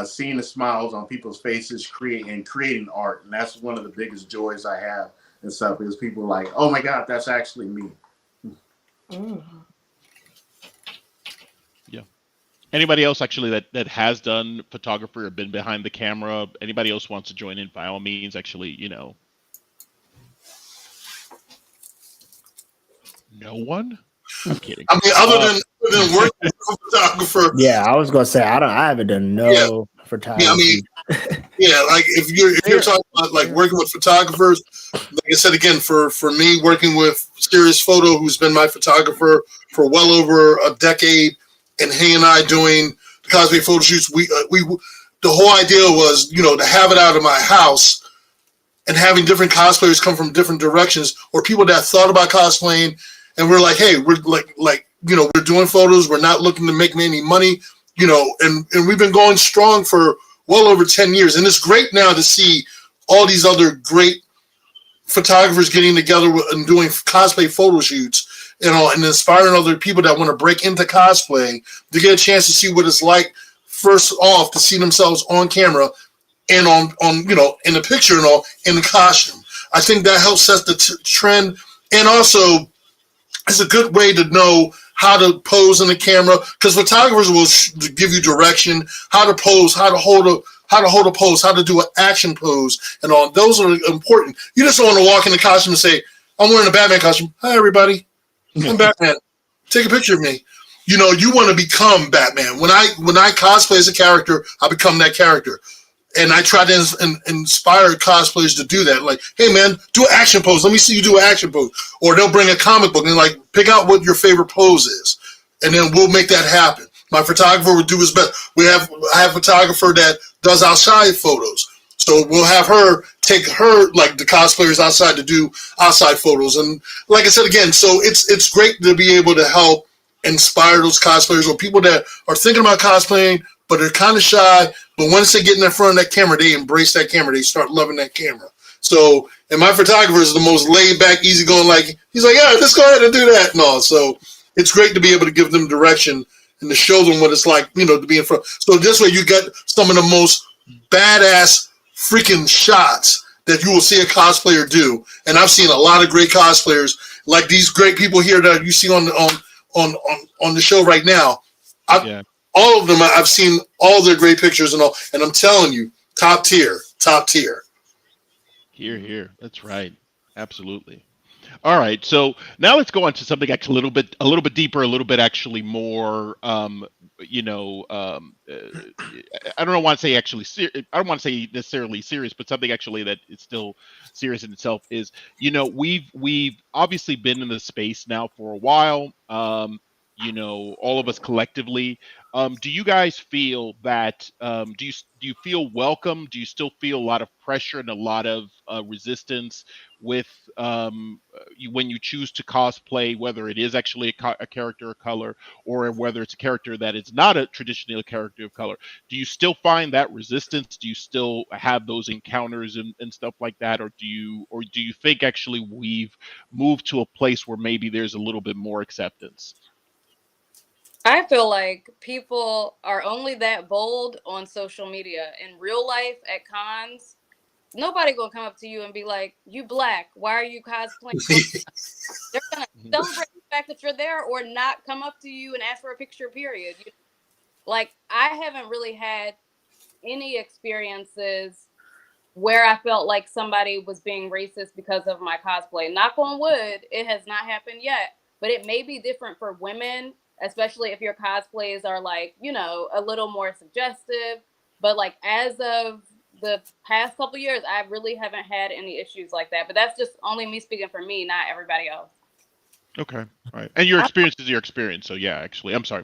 seeing the smiles on people's faces, creating art, and that's one of the biggest joys I have and stuff, because people are like, oh my God, that's actually me. Yeah. Anybody else actually that has done photography or been behind the camera? Anybody else wants to join in? By all means, actually, No one? I'm kidding. I mean, other than working as a photographer. Yeah, I was gonna say I haven't done photography. Yeah, I mean, like if you're talking about like working with photographers, like I said again, for me working with Serious Photo, who's been my photographer for well over a decade, and he and I doing the cosplay photo shoots, we the whole idea was to have it out of my house and having different cosplayers come from different directions, or people that thought about cosplaying. And we're like, hey, we're like we're doing photos. We're not looking to make any money, and we've been going strong for well over 10 years. And it's great now to see all these other great photographers getting together and doing cosplay photo shoots, and inspiring other people that want to break into cosplay to get a chance to see what it's like first off to see themselves on camera and on in the picture and all in the costume. I think that helps set the trend, and also it's a good way to know how to pose in the camera, because photographers will give you direction, how to pose, how to hold a pose, how to do an action pose, and all. Those are important. You just don't want to walk in the costume and say, "I'm wearing a Batman costume. Hi, everybody. I'm Batman. Take a picture of me." You want to become Batman. When I cosplay as a character, I become that character. And I try to inspire cosplayers to do that. Like, hey, man, do an action pose. Let me see you do an action pose. Or they'll bring a comic book and, like, pick out what your favorite pose is. And then we'll make that happen. My photographer will do his best. I have a photographer that does outside photos. So we'll have her take the cosplayers outside to do outside photos. And like I said, again, so it's great to be able to help inspire those cosplayers or people that are thinking about cosplaying, but they're kind of shy. But once they get in front of that camera, they embrace that camera. They start loving that camera. So, and my photographer is the most laid back, easygoing. Like, he's like, yeah, let's go ahead and do that. No, so it's great to be able to give them direction and to show them what it's like, to be in front. So this way you get some of the most badass freaking shots that you will see a cosplayer do. And I've seen a lot of great cosplayers, like these great people here that you see on the show right now. All of them, I've seen all their great pictures and all, and I'm telling you, top tier. Here. That's right. Absolutely. All right. So now let's go on to something actually a little bit deeper, a little bit actually more, I don't want to say actually, I don't want to say necessarily serious, but something actually that is still serious in itself is, we've obviously been in the space now for a while. All of us collectively. Do you guys feel that? Do you feel welcome? Do you still feel a lot of pressure and a lot of resistance with when you choose to cosplay, whether it is actually a character of color or whether it's a character that is not a traditional character of color? Do you still find that resistance? Do you still have those encounters and stuff like that, or do you think actually we've moved to a place where maybe there's a little bit more acceptance? I feel like people are only that bold on social media. In real life, at cons, nobody gonna come up to you and be like, "You black? Why are you cosplaying?" They're gonna celebrate the fact that you're there, or not come up to you and ask for a picture. Period. Like, I haven't really had any experiences where I felt like somebody was being racist because of my cosplay. Knock on wood, it has not happened yet. But it may be different for women, especially if your cosplays are like, a little more suggestive. But like, as of the past couple years, I really haven't had any issues like that. But that's just only me speaking for me, not everybody else. Okay. All right. And your experience is your experience. So yeah, actually, I'm sorry.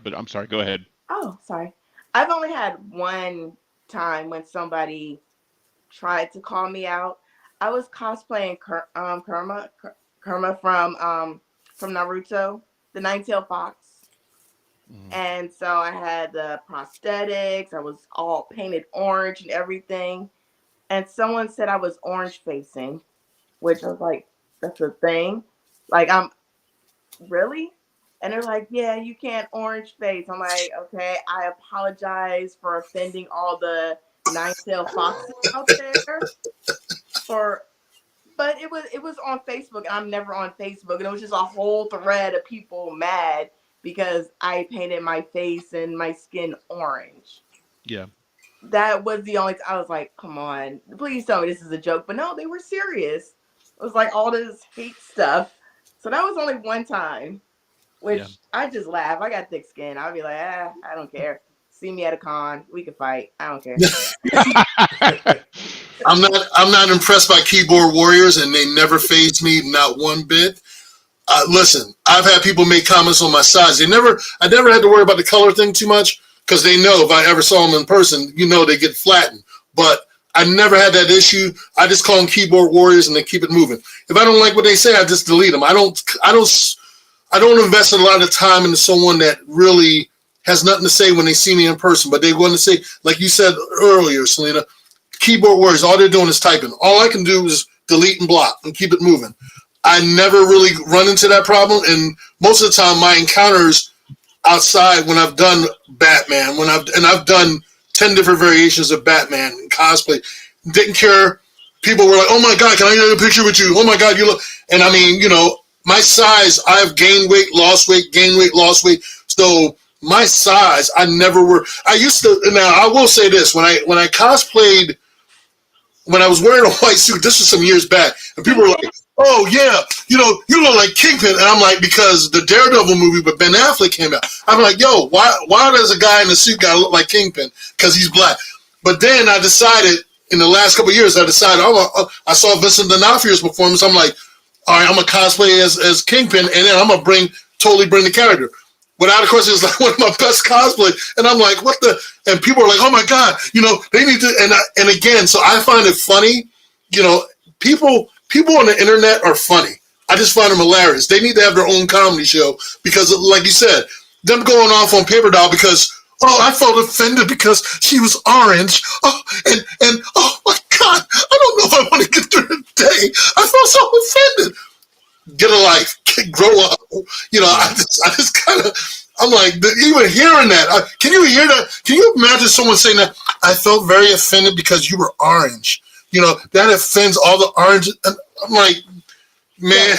Go ahead. Oh, sorry. I've only had one time when somebody tried to call me out. I was cosplaying Kurama from Naruto, the Nine-Tailed Fox. And so I had the prosthetics. I was all painted orange and everything. And someone said I was orange facing, which I was like, that's a thing. Like, I'm really? And they're like, yeah, you can't orange face. I'm like, okay, I apologize for offending all the Nine-Tailed Foxes out there. But it was on Facebook, and I'm never on Facebook. And it was just a whole thread of people mad because I painted my face and my skin orange. Yeah. That was the only I was like, come on, please tell me this is a joke. But no, they were serious. It was like all this hate stuff. So that was only one time, which I just laugh. I got thick skin. I'll be like, I don't care. See me at a con. We can fight. I don't care. I'm not impressed by keyboard warriors, and they never phased me, not one bit. Listen, I've had people make comments on my size. I never had to worry about the color thing too much, because they know if I ever saw them in person, they get flattened. But I never had that issue. I just call them keyboard warriors, and they keep it moving. If I don't like what they say, I just delete them. I don't invest a lot of time into someone that really has nothing to say when they see me in person. But they want to say, like you said earlier, Selena, keyboard warriors, all they're doing is typing. All I can do is delete and block and keep it moving. I never really run into that problem, and most of the time my encounters, outside when I've done Batman, I've done 10 different variations of Batman cosplay. Didn't care. People were like, "Oh my God, can I get a picture with you? Oh my God, you look." And I mean, my size, I've gained weight, lost weight, gained weight, lost weight. So my size, I never were. I used to. Now I will say this: when I cosplayed, when I was wearing a white suit, this was some years back, and people were like, "Oh yeah, you look like Kingpin," and I'm like, because the Daredevil movie with Ben Affleck came out, I'm like, "Yo, why does a guy in a suit gotta look like Kingpin? Because he's black." But then I decided, in the last couple of years, I saw Vincent D'Onofrio's performance. I'm like, all right, I'm gonna cosplay as Kingpin, and then I'm gonna totally bring the character. Without a question, it's like one of my best cosplay, and I'm like, what the? And people are like, oh my God, they need to. And again, so I find it funny. People on the internet are funny. I just find them hilarious. They need to have their own comedy show because, like you said, them going off on Paper Doll because, oh, I felt offended because she was orange. Oh, and oh my God, I don't know if I want to get through the day. I felt so offended. Get a life, grow up. I just kind of, I'm like, even hearing that, can you hear that? Can you imagine someone saying that? I felt very offended because you were orange. That offends all the orange. And I'm like, man.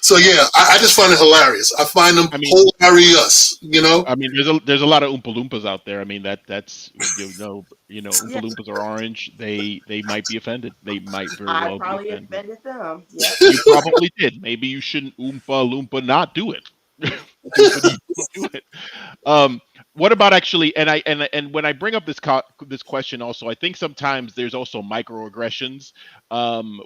So yeah, I just find it hilarious. I find them hilarious. I mean, there's a lot of Oompa Loompas out there. I mean, that's Oompa Loompas are orange. They might be offended. They might very well be probably offended. offended them. Yep. You probably did. Maybe you shouldn't Oompa Loompa not do it. Do it. What about actually? And when I bring up this question, also, I think sometimes there's also microaggressions,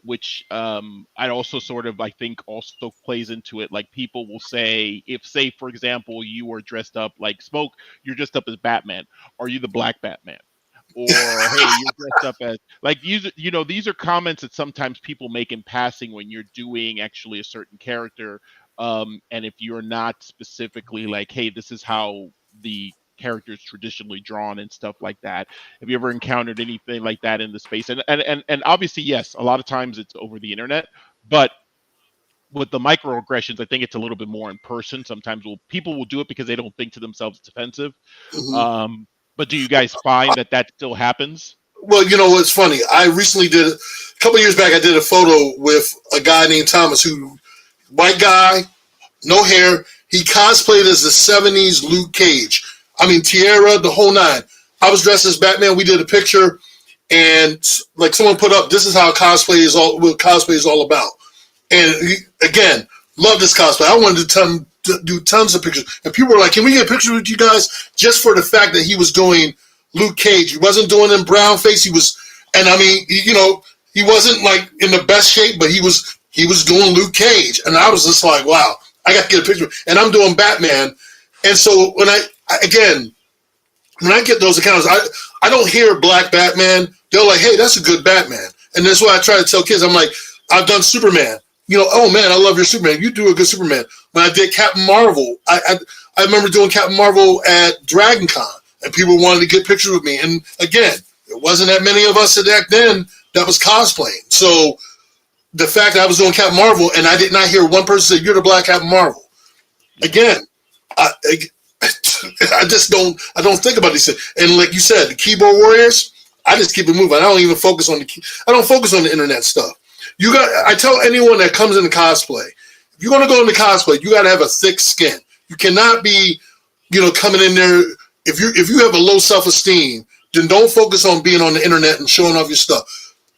which I also sort of I think also plays into it. Like people will say, say for example, you are dressed up like Smoke, you're dressed up as Batman. Are you the Black Batman? Or hey, you're dressed up as like these are comments that sometimes people make in passing when you're doing actually a certain character. And if you're not specifically like, hey, this is how the character is traditionally drawn and stuff like that. Have you ever encountered anything like that in the space? And obviously, yes, a lot of times it's over the internet, but with the microaggressions, I think it's a little bit more in person. Sometimes people will do it because they don't think to themselves it's offensive. Mm-hmm. But do you guys find that still happens? Well, what's funny? I recently a couple of years back, I did a photo with a guy named Thomas, white guy, no hair. He cosplayed as the 70s Luke Cage. I mean, Tierra, the whole nine. I was dressed as Batman. We did a picture, and like someone put up, this is how what cosplay is all about. And again, love this cosplay. I wanted to do tons of pictures. And people were like, can we get pictures with you guys? Just for the fact that he was doing Luke Cage. He wasn't doing in brown face. He was, and I mean, he wasn't like in the best shape, but he was doing Luke Cage. And I was just like, wow, I got to get a picture. And I'm doing Batman. And so when I get those accounts, I don't hear Black Batman. They're like, hey, that's a good Batman. And that's why I try to tell kids, I'm like, I've done Superman. Oh man, I love your Superman. You do a good Superman. When I did Captain Marvel, I remember doing Captain Marvel at Dragon Con, and people wanted to get pictures with me. And again, it wasn't that many of us back then that was cosplaying. So the fact that I was doing Captain Marvel and I did not hear one person say, you're the Black Captain Marvel. Again, I just don't think about these things. And like you said, the keyboard warriors, I just keep it moving. I don't even focus on the internet stuff. I tell anyone that comes into cosplay, if you're going to go into cosplay, you got to have a thick skin. You cannot be, coming in there. If you have a low self-esteem, then don't focus on being on the internet and showing off your stuff.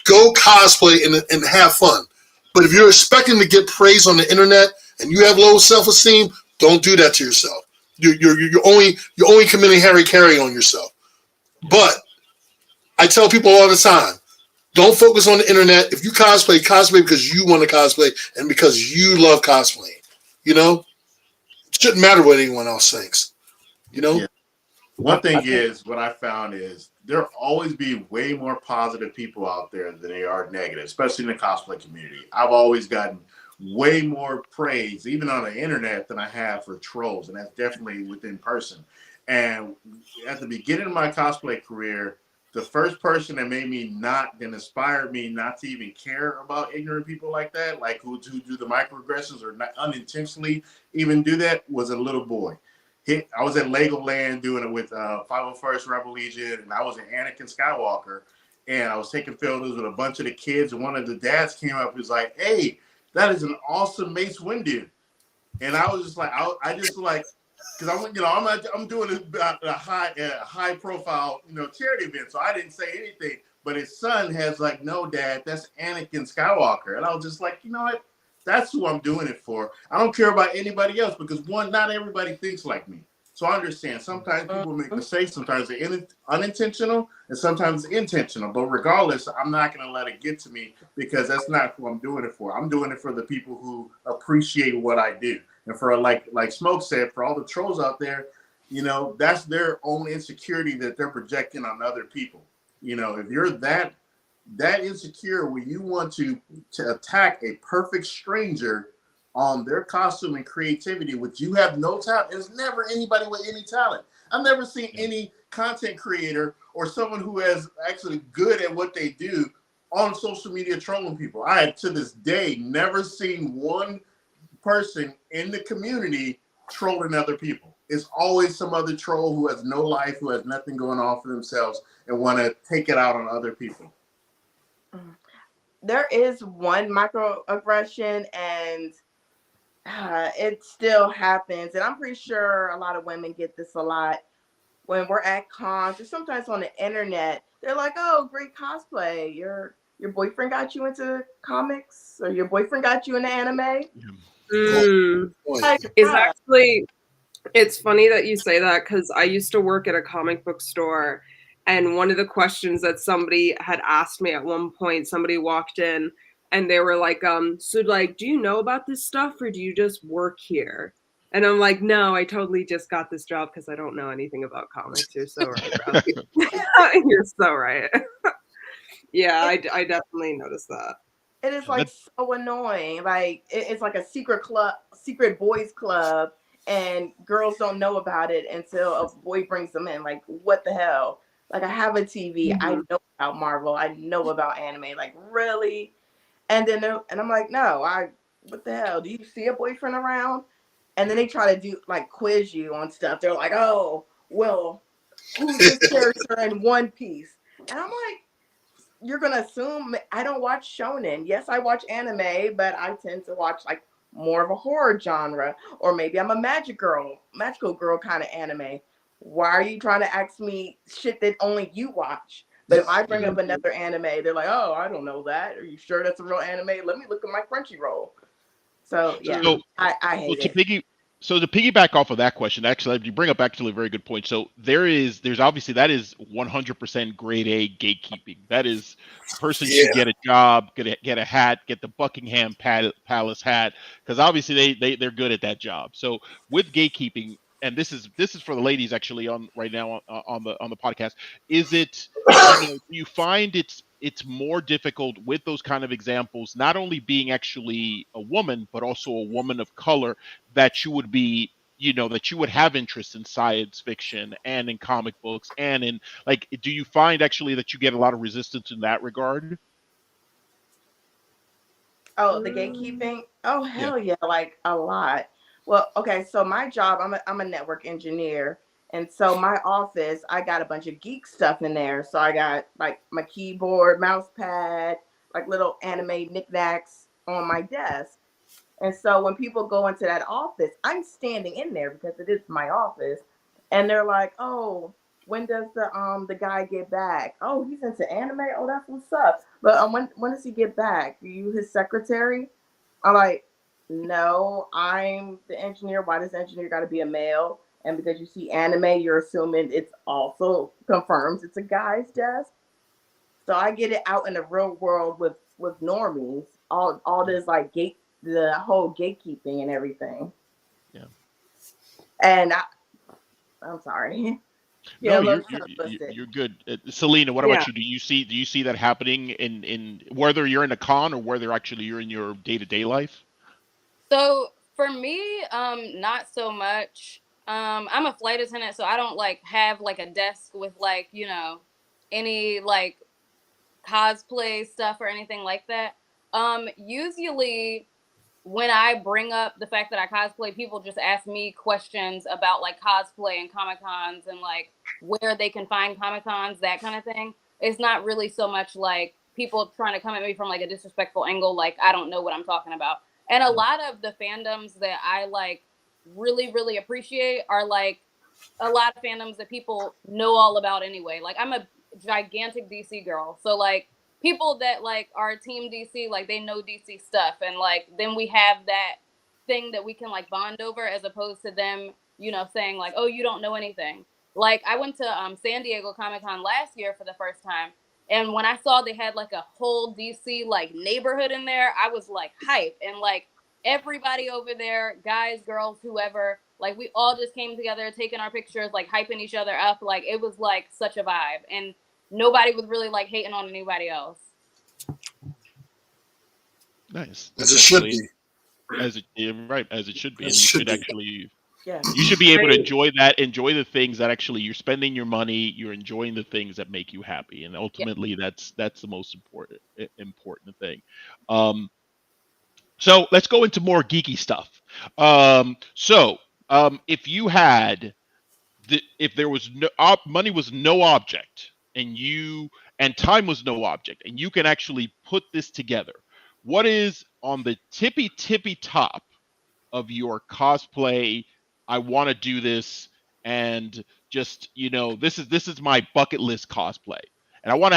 Go cosplay and have fun. But if you're expecting to get praise on the internet and you have low self-esteem, don't do that to yourself. You're only committing Harry Carey on yourself. But I tell people all the time, don't focus on the internet. If you cosplay because you want to cosplay and because you love cosplaying. It shouldn't matter what anyone else thinks. Yeah. One thing is, what I found is there'll always be way more positive people out there than they are negative, especially in the cosplay community. I've always gotten way more praise, even on the internet, than I have for trolls, and that's definitely within person. And at the beginning of my cosplay career, the first person that inspired me not to even care about ignorant people like that, like who do the microaggressions or not unintentionally even do that, was a little boy. I was at Legoland doing it with 501st Rebel Legion, and I was an Anakin Skywalker, and I was taking photos with a bunch of the kids, and one of the dads came up and was like, "Hey, that is an awesome Mace Windu." And I was just like, because I'm doing a high profile charity event, so I didn't say anything. But his son has like, "No, Dad, that's Anakin Skywalker," and I was just like, you know what? That's who I'm doing it for. I don't care about anybody else because one, not everybody thinks like me. So I understand. Sometimes people make mistakes. Sometimes they're unintentional, and sometimes it's intentional. But regardless, I'm not going to let it get to me because that's not who I'm doing it for. I'm doing it for the people who appreciate what I do, and for like Smoke said, for all the trolls out there, that's their own insecurity that they're projecting on other people. If you're that insecure where you want to attack a perfect stranger on their costume and creativity, which you have no talent. There's never anybody with any talent. I've never seen any content creator or someone who is actually good at what they do on social media trolling people. I have to this day never seen one person in the community trolling other people. It's always some other troll who has no life, who has nothing going on for themselves and want to take it out on other people. There is one microaggression, and it still happens. And I'm pretty sure a lot of women get this a lot when we're at cons or sometimes on the internet. They're like, "Oh, great cosplay. Your boyfriend got you into comics, or your boyfriend got you into anime." It's funny that you say that because I used to work at a comic book store. And one of the questions that somebody had asked me at one point, somebody walked in and they were like, so like, do you know about this stuff or do you just work here? And I'm like, no, I totally just got this job because I don't know anything about comics. You're so right, bro. You're so right. Yeah, I definitely noticed that. It is like so annoying. Like it's like a secret boys club, and girls don't know about it until a boy brings them in. Like, what the hell? Like, I have a TV. I know about Marvel. I know about anime. Like, really? And then I'm like, no, what the hell? Do you see a boyfriend around? And then they try to do like quiz you on stuff. They're like, "Oh, well, who's this character in One Piece?" And I'm like, you're gonna assume I don't watch shonen. Yes, I watch anime, but I tend to watch like more of a horror genre, or maybe I'm a magical girl kind of anime. Why are you trying to ask me shit that only you watch? But if I bring up another anime, they're like, "Oh, I don't know that. Are you sure that's a real anime? Let me look at my Crunchyroll." So yeah, I hate it. So to piggyback off of that question, actually, you bring up actually a very good point. So there's obviously that is 100% grade A gatekeeping. That is, the person should get a job, get a hat, get the Buckingham Palace hat, because obviously they're good at that job. So with gatekeeping, and this is for the ladies actually on right now on the podcast, is it, do you find it's more difficult with those kind of examples, not only being actually a woman, but also a woman of color, that you would be, that you would have interest in science fiction and in comic books and in, like, do you find actually that you get a lot of resistance in that regard? Oh, the gatekeeping? Oh, hell yeah, like a lot. Well, okay, so my job, I'm a network engineer. And so my office, I got a bunch of geek stuff in there. So I got like my keyboard, mouse pad, like little anime knickknacks on my desk. And so when people go into that office, I'm standing in there because it is my office. And they're like, "Oh, when does the guy get back? Oh, he's into anime. Oh, that's what's up. But when does he get back? Are you his secretary?" I'm like, "No, I'm the engineer. Why does the engineer got to be a male? And because you see anime, you're assuming it's also confirms it's a guy's desk." So I get it out in the real world with normies. All this like the whole gatekeeping and everything. Yeah. And I'm sorry. Yeah, no, you're good. Selena, what about you? Do you see that happening in whether you're in a con or whether actually you're in your day-to-day life? So for me, not so much. I'm a flight attendant, so I don't like have like a desk with like, any like cosplay stuff or anything like that. Usually when I bring up the fact that I cosplay, people just ask me questions about like cosplay and Comic Cons and like where they can find Comic Cons, that kind of thing. It's not really so much like people trying to come at me from like a disrespectful angle, like I don't know what I'm talking about. And a lot of the fandoms that I like really, really appreciate are like a lot of fandoms that people know all about anyway. Like I'm a gigantic DC girl. So like people that like are team DC, like they know DC stuff. And like, then we have that thing that we can like bond over as opposed to them, you know, saying like, oh, you don't know anything. Like I went to San Diego Comic-Con last year for the first time. And when I saw they had like a whole DC like neighborhood in there, I was like hype. And like everybody over there, guys, girls, whoever, like we all just came together, taking our pictures, like hyping each other up. Like it was like such a vibe. And nobody was really like hating on anybody else. Nice. As it should be. As it should be. And As it you should should be. actually, Yeah. you should be able to enjoy that, enjoy the things that actually you're spending your money, you're enjoying the things that make you happy. And ultimately that's the most important thing. So let's go into more geeky stuff. If you had, if there was no money was no object, and time was no object, and you can actually put this together, what is on the tippy top of your cosplay? I want to do this, and just, you know, this is my bucket list cosplay. And I want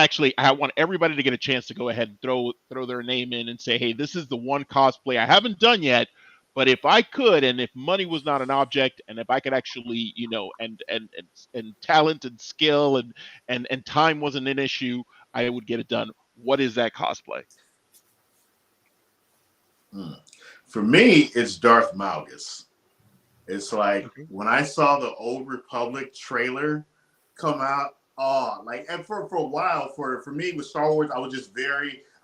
everybody to get a chance to go ahead and throw their name in and say, hey, this is the one cosplay I haven't done yet, but if I could, and if money was not an object, and if I could actually, you know, and talent and skill and time wasn't an issue, I would get it done. What is that cosplay? For me, it's Darth Malgus. It's like when I saw the Old Republic trailer come out, and for a while, for me with Star Wars,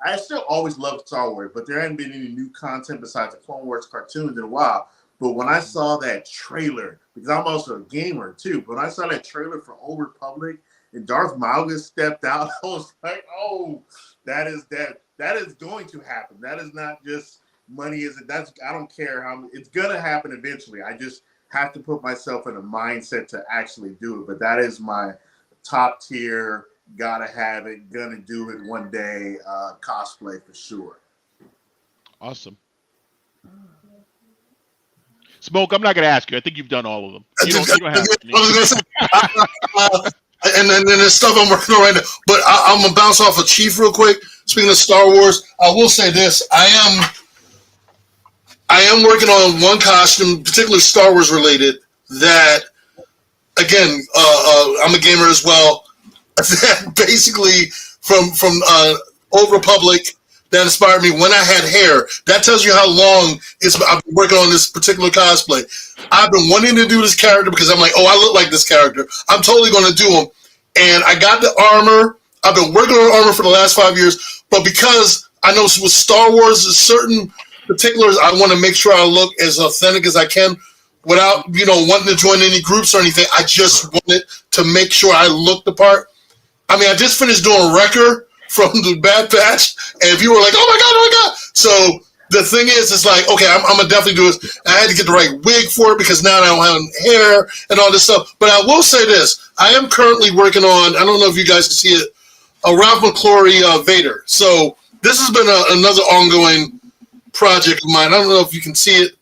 I still always loved Star Wars, but there hadn't been any new content besides the Clone Wars cartoons in a while. But when I saw that trailer, because I'm also a gamer too, but when I saw that trailer for Old Republic and Darth Malgus stepped out, I was like, oh, that is going to happen. That is not just money. I don't care how it's gonna happen eventually. I just have to put myself in a mindset to actually do it. But that is my top tier, gotta have it, gonna do it one day, cosplay for sure. Awesome. Smoke, I'm not gonna ask you. I think you've done all of them. You don't have and then there's stuff I'm working on right now. But I'm gonna bounce off of Chief real quick. Speaking of Star Wars, I will say this: I am working on one costume, particularly Star Wars related, that, again, I'm a gamer as well, that basically from Old Republic, that inspired me when I had hair. That tells you how long I've been working on this particular cosplay. I've been wanting to do this character because I'm like, oh, I look like this character. I'm totally going to do him. And I got the armor. I've been working on armor for the last 5 years, but because I know with Star Wars, there's certain particulars I want to make sure I look as authentic as I can without, you know, wanting to join any groups or anything. I just wanted to make sure I looked the part. I mean, I just finished doing Wrecker from the Bad Batch, and people were like, oh my God. So the thing is, it's like, okay, I'm going to definitely do this. I had to get the right wig for it because now I don't have hair and all this stuff. But I will say this. I am currently working on, I don't know if you guys can see it, a Ralph McClory Vader. So this has been another ongoing project of mine. I don't know if you can see it,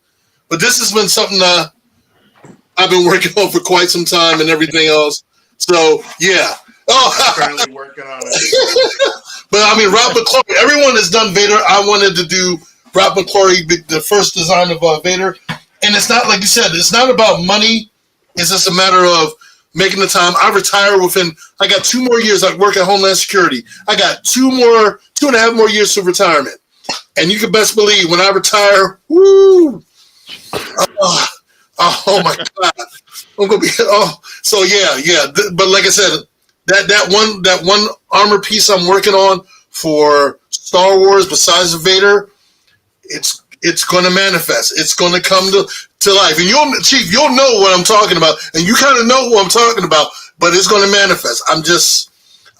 but this has been something I've been working on for quite some time and everything else. So, yeah. I'm currently working on it. But I mean, Ralph McClory, everyone has done Vader. I wanted to do Ralph McClory, the first design of Vader. And it's not, like you said, it's not about money. It's just a matter of making the time. I retire I got 2 more years. I work at Homeland Security. I got 2.5 more years to retirement. And you can best believe when I retire, woo! Oh my God! I'm gonna be so yeah. But like I said, that one armor piece I'm working on for Star Wars, besides the Vader, it's going to manifest. It's going to come to life. And you'll know what I'm talking about, and you kind of know what I'm talking about. But it's going to manifest. I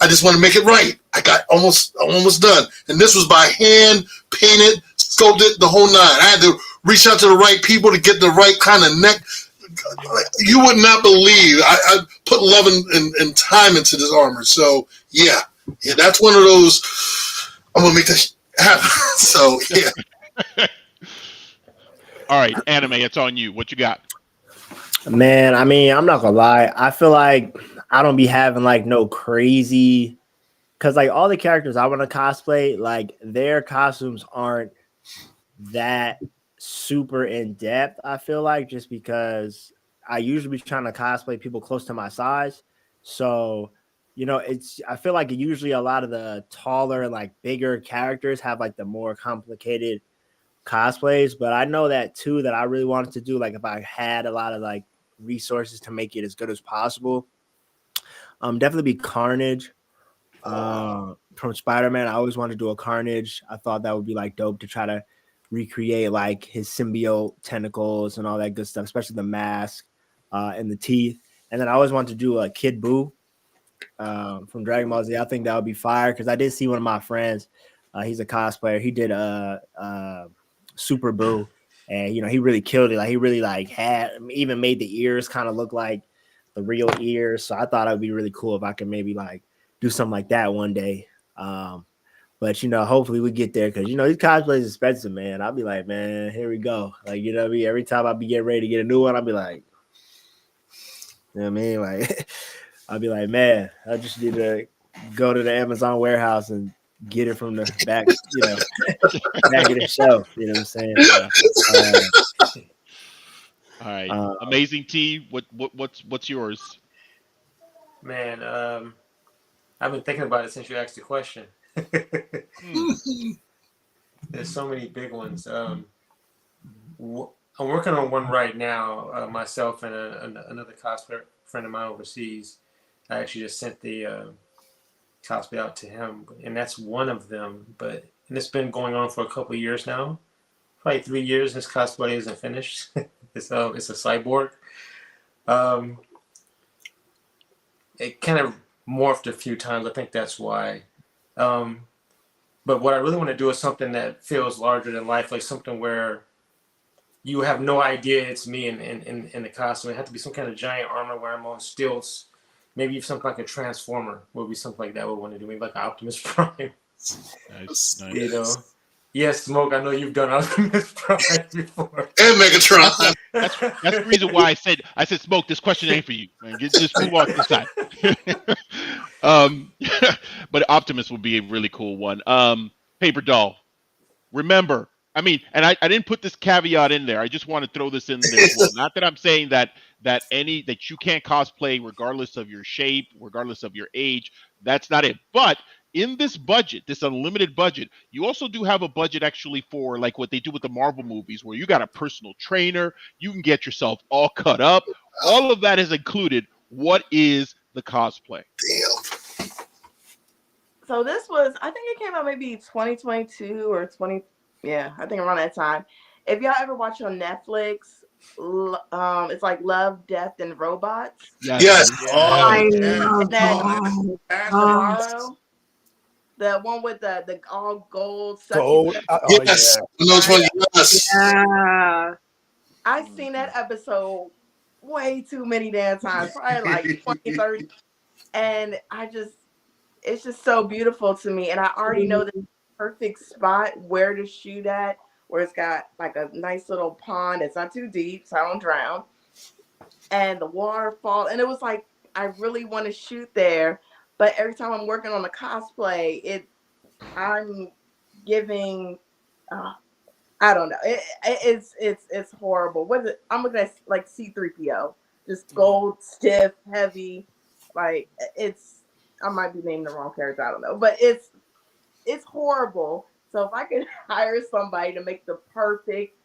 I just want to make it right. I got almost done. And this was by hand, painted, sculpted, the whole nine. I had to reach out to the right people to get the right kind of neck. You would not believe. I put love and time into this armor. So, yeah, that's one of those. I'm going to make that happen. So, yeah. All right, anime, it's on you. What you got? Man, I mean, I'm not gonna lie. I feel like I don't be having like no crazy, because like all the characters I want to cosplay, like their costumes aren't that super in depth. I feel like just because I usually be trying to cosplay people close to my size, so I feel like usually a lot of the taller and like bigger characters have like the more complicated cosplays. But I know that too, that I really wanted to do, like if I had a lot of like resources to make it as good as possible, definitely be Carnage from Spider-Man. I always wanted to do a Carnage. I thought that would be like dope to try to recreate like his symbiote tentacles and all that good stuff, especially the mask and the teeth. And then I always wanted to do a Kid Buu from Dragon Ball Z. I think that would be fire, because I did see one of my friends, he's a cosplayer, he did Super Buu, and he really killed it. Like he really like had even made the ears kind of look like the real ears. So I thought it would be really cool if I could maybe like do something like that one day. But hopefully we get there, because these cosplays is expensive, man. I'll be like, man, here we go. Like, what I mean? Every time I be getting ready to get a new one, I'll be like, what I mean? Like I'll be like, man, I just need to go to the Amazon warehouse and get it from the back, back of the shelf. You know what I'm saying? All right, Amazing T. What's yours? Man, I've been thinking about it since you asked the question. There's so many big ones. I'm working on one right now, myself and another cosplayer friend of mine overseas. I actually just sent the cosplay out to him, and that's one of them. And it's been going on for a couple of years now, probably 3 years. This cosplay isn't finished. It's a cyborg. It kind of morphed a few times. I think that's why. But what I really want to do is something that feels larger than life, like something where you have no idea it's me in the costume. It had to be some kind of giant armor where I'm on stilts. Maybe something like a Transformer would be something like that. We want to do, maybe like Optimus Prime. Nice. Yes, Smoke, I know you've done Optimus Prime before. And Megatron. That's the reason why I said Smoke, this question ain't for you, man. Just move off the side. But Optimus would be a really cool one. Paper Doll. Remember, I mean, and I didn't put this caveat in there. I just want to throw this in there as well. Not that I'm saying that you can't cosplay regardless of your shape, regardless of your age. That's not it. But in this budget, this unlimited budget, you also do have a budget actually for like what they do with the Marvel movies, where you got a personal trainer, you can get yourself all cut up. All of that is included. What is the cosplay? Damn. So this was, I think it came out maybe 2022 or 20. Yeah, I think around that time. If y'all ever watch on Netflix, it's like Love, Death, and Robots. Yes. I yeah. love Then that. Tomorrow, the one with the all gold. Gold. Yes. Yeah. Those ones, yes. Yeah. I've seen that episode way too many damn times, probably like 20, 30. And it's just so beautiful to me. And I already know the perfect spot where to shoot at, where it's got like a nice little pond. It's not too deep, so I don't drown. And the waterfall. And it was like, I really want to shoot there. But every time I'm working on a cosplay, I'm giving, I don't know. It's horrible. What is it? I'm looking at like C-3PO, just gold, stiff, heavy. Like I might be naming the wrong character. I don't know, but it's horrible. So if I could hire somebody to make the perfect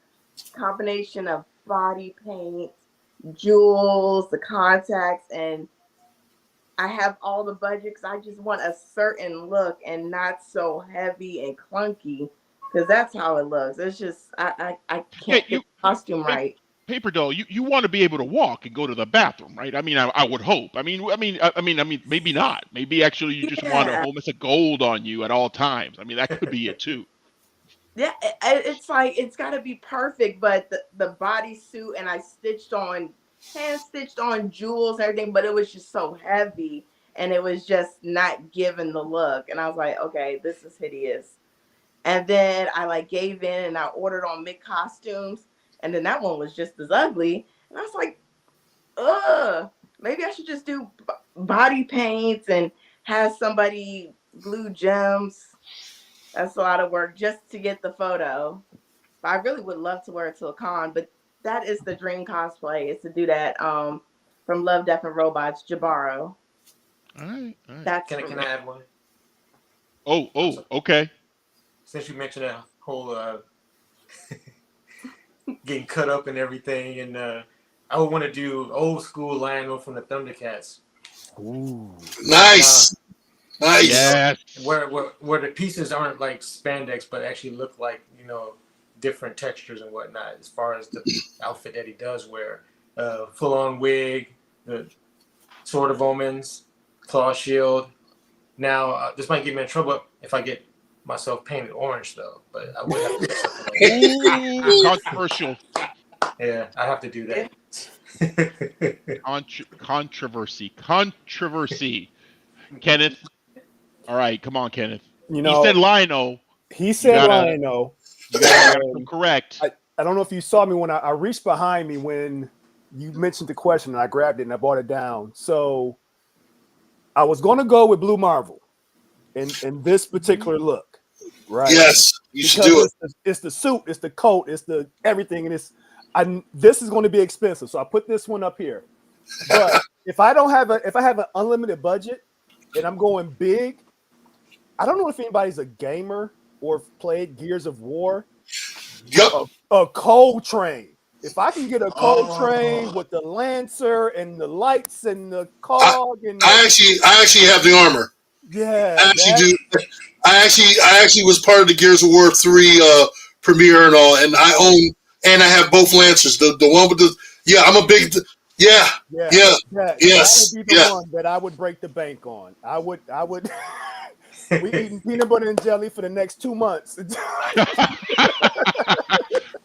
combination of body paint, jewels, the contacts, and I have all the budget, because I just want a certain look and not so heavy and clunky, because that's how it looks. It's just I can't get the costume right. paper doll, you want to be able to walk and go to the bathroom, right? I mean, I would hope. I mean, maybe not. Maybe actually you just want a Yeah. whole mess of gold on you at all times. I mean, that could be it too. Yeah, it's like it's got to be perfect, but the bodysuit and I hand stitched on jewels and everything, but it was just so heavy and it was just not giving the look. And I was like, okay, this is hideous. And then I like gave in and I ordered on Mick Costumes, and then that one was just as ugly. And I was like, ugh, maybe I should just do body paints and have somebody glue gems. That's a lot of work just to get the photo. But I really would love to wear it to a con, but that is the dream cosplay, is to do that from Love, Death, and Robots, Jabaro. All right. That's Can I add one? Oh, okay. Since you mentioned that whole getting cut up and everything, and I would want to do old school Lionel from the Thundercats. Ooh. Nice. Nice. Yes. Where the pieces aren't like spandex, but actually look like, different textures and whatnot. As far as the outfit that he does wear, full on wig, the sword of omens, claw shield. Now this might get me in trouble if I get myself painted orange though, but I would have to do something like Ooh, controversial. yeah, I have to do that. Controversy. Kenneth. All right, come on, Kenneth. You He said know, Lino. he said gotta- Lino. You gotta come correct. I don't know if you saw me when I reached behind me when you mentioned the question, and I grabbed it and I brought it down. So I was going to go with Blue Marvel in this particular look, right? Yes, you should do it. It's the suit, it's the coat, it's the everything, and this is going to be expensive. So I put this one up here. But if I have an unlimited budget and I'm going big, I don't know if anybody's a gamer or played Gears of War. Yep. A Cowl train. If I can get a Cowl train with the Lancer and the lights and the cog and I actually have the armor. yeah, I actually do. I actually was part of the Gears of War 3 premiere and all, and I own and I have both Lancers. The one with the I'm a big yes. That would be the one that I would break the bank on. I would we eating peanut butter and jelly for the next 2 months.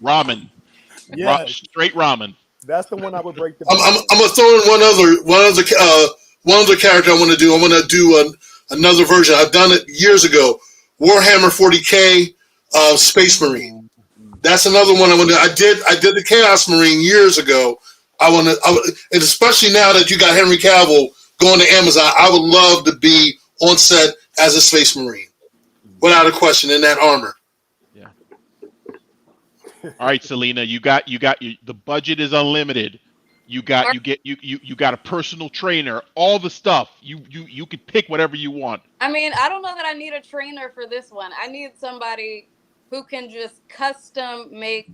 Ramen. Yeah, Straight ramen. that's the one I would break the I'm bank. gonna throw in one other character I want to do. I'm gonna do another version. I've done it years ago. Warhammer 40K Space Marine. That's another one I want to. I did the Chaos Marine years ago. And especially now that you got Henry Cavill going to Amazon, I would love to be on set as a Space Marine, without a question, in that armor. Yeah. All right, Selena, you got the budget is unlimited. You got a personal trainer, all the stuff. You could pick whatever you want. I mean, I don't know that I need a trainer for this one. I need somebody who can just custom make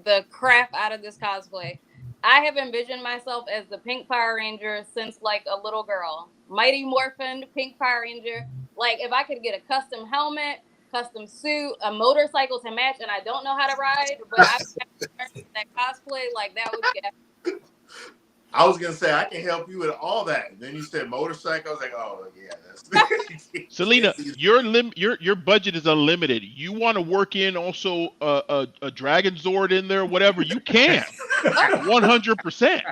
the crap out of this cosplay. I have envisioned myself as the Pink Power Ranger since like a little girl. Mighty Morphin, Pink Power Ranger. Like if I could get a custom helmet, custom suit, a motorcycle to match, and I don't know how to ride, but I that cosplay, like that would be. I was gonna say I can help you with all that. Then you said motorcycle. I was like, oh yeah, that's. Selena, your budget is unlimited. You want to work in also a Dragon Zord in there, whatever you can, 100%.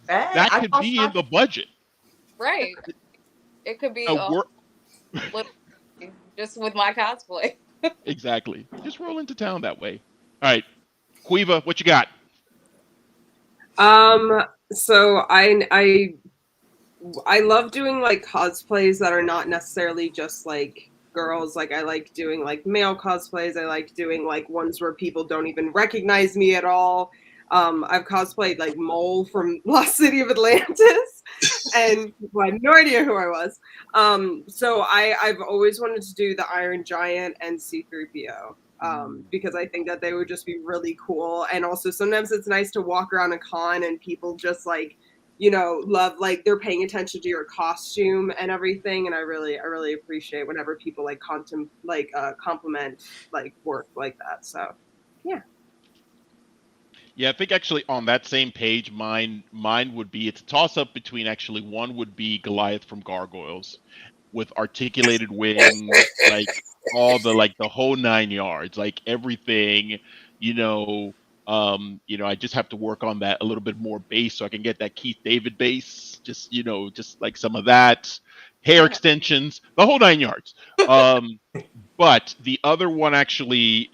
That could be in the budget. Right. It could be just with my cosplay. Exactly. Just roll into town that way. All right, Quiva, what you got? So I love doing like cosplays that are not necessarily just like girls. Like I like doing like male cosplays. I like doing like ones where people don't even recognize me at all. I've cosplayed like Mole from Lost City of Atlantis, and people had no idea who I was. So I've always wanted to do the Iron Giant and C-3PO. Because I think that they would just be really cool. And also sometimes it's nice to walk around a con and people just like, love, like they're paying attention to your costume and everything. And I really appreciate whenever people like compliment like work like that. So yeah. Yeah, I think actually on that same page, mine would be, it's a toss up between, actually one would be Goliath from Gargoyles with articulated wings, like all the, like the whole 9 yards, like everything, you know. I just have to work on that a little bit more bass so I can get that Keith David bass, just just like some of that, hair extensions, the whole 9 yards. Um, but the other one actually,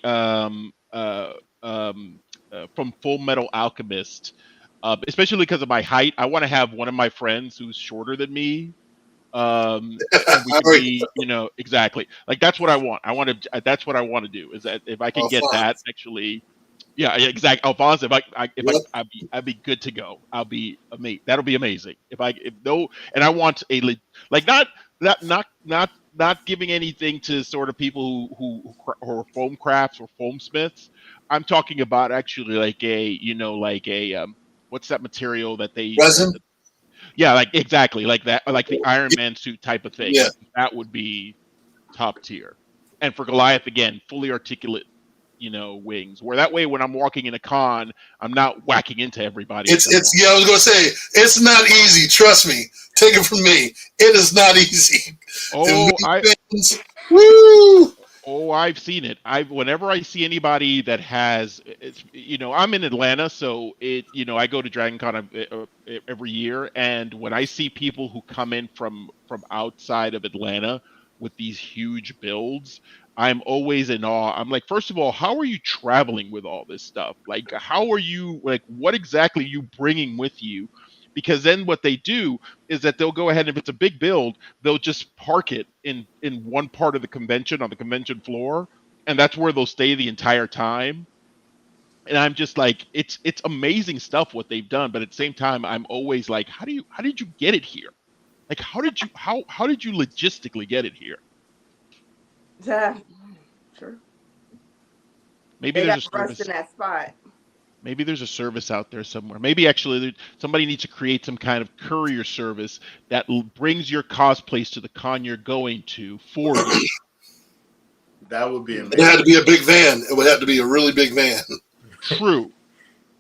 from Full Metal Alchemist, especially because of my height, I want to have one of my friends who's shorter than me, and we All can right. be, exactly, like that's what I want. That's what I want to do. Is that if I can get that, Alphonse. actually, yeah, yeah, exactly. Alfonso, Yep. I'd be good to go. I'll be amazing. That'll be amazing. If no, and I want like not giving anything to sort of people who are foam crafts or foam smiths. I'm talking about actually like a, like a, what's that material that they, Resin. yeah, like exactly like that, like the Iron Man suit type of thing. Yeah. Like that would be top tier. And for Goliath, again, fully articulate, wings. Where that way, when I'm walking in a con, I'm not whacking into everybody as I'm It's walking. yeah. I was gonna say it's not easy. Trust me. Take it from me. It is not easy. Oh, And fans, woo! I've seen it. Whenever I see anybody that has, I'm in Atlanta, so I go to Dragon Con every year, and when I see people who come in from outside of Atlanta with these huge builds, I'm always in awe. I'm like, first of all, how are you traveling with all this stuff? Like, how are you, like, what exactly are you bringing with you? Because then what they do is that they'll go ahead, and if it's a big build, they'll just park it in one part of the convention, on the convention floor, and that's where they'll stay the entire time. And I'm just like, it's amazing stuff what they've done, but at the same time, I'm always like, how did you get it here? Like, how did you logistically get it here? Yeah, sure. Maybe They there's got a rust in service. that spot. Maybe there's a service out there somewhere. Maybe actually somebody needs to create some kind of courier service that brings your cosplays to the con you're going to for you. That would be It had to amazing. be a big van. It would have to be a really big van. True,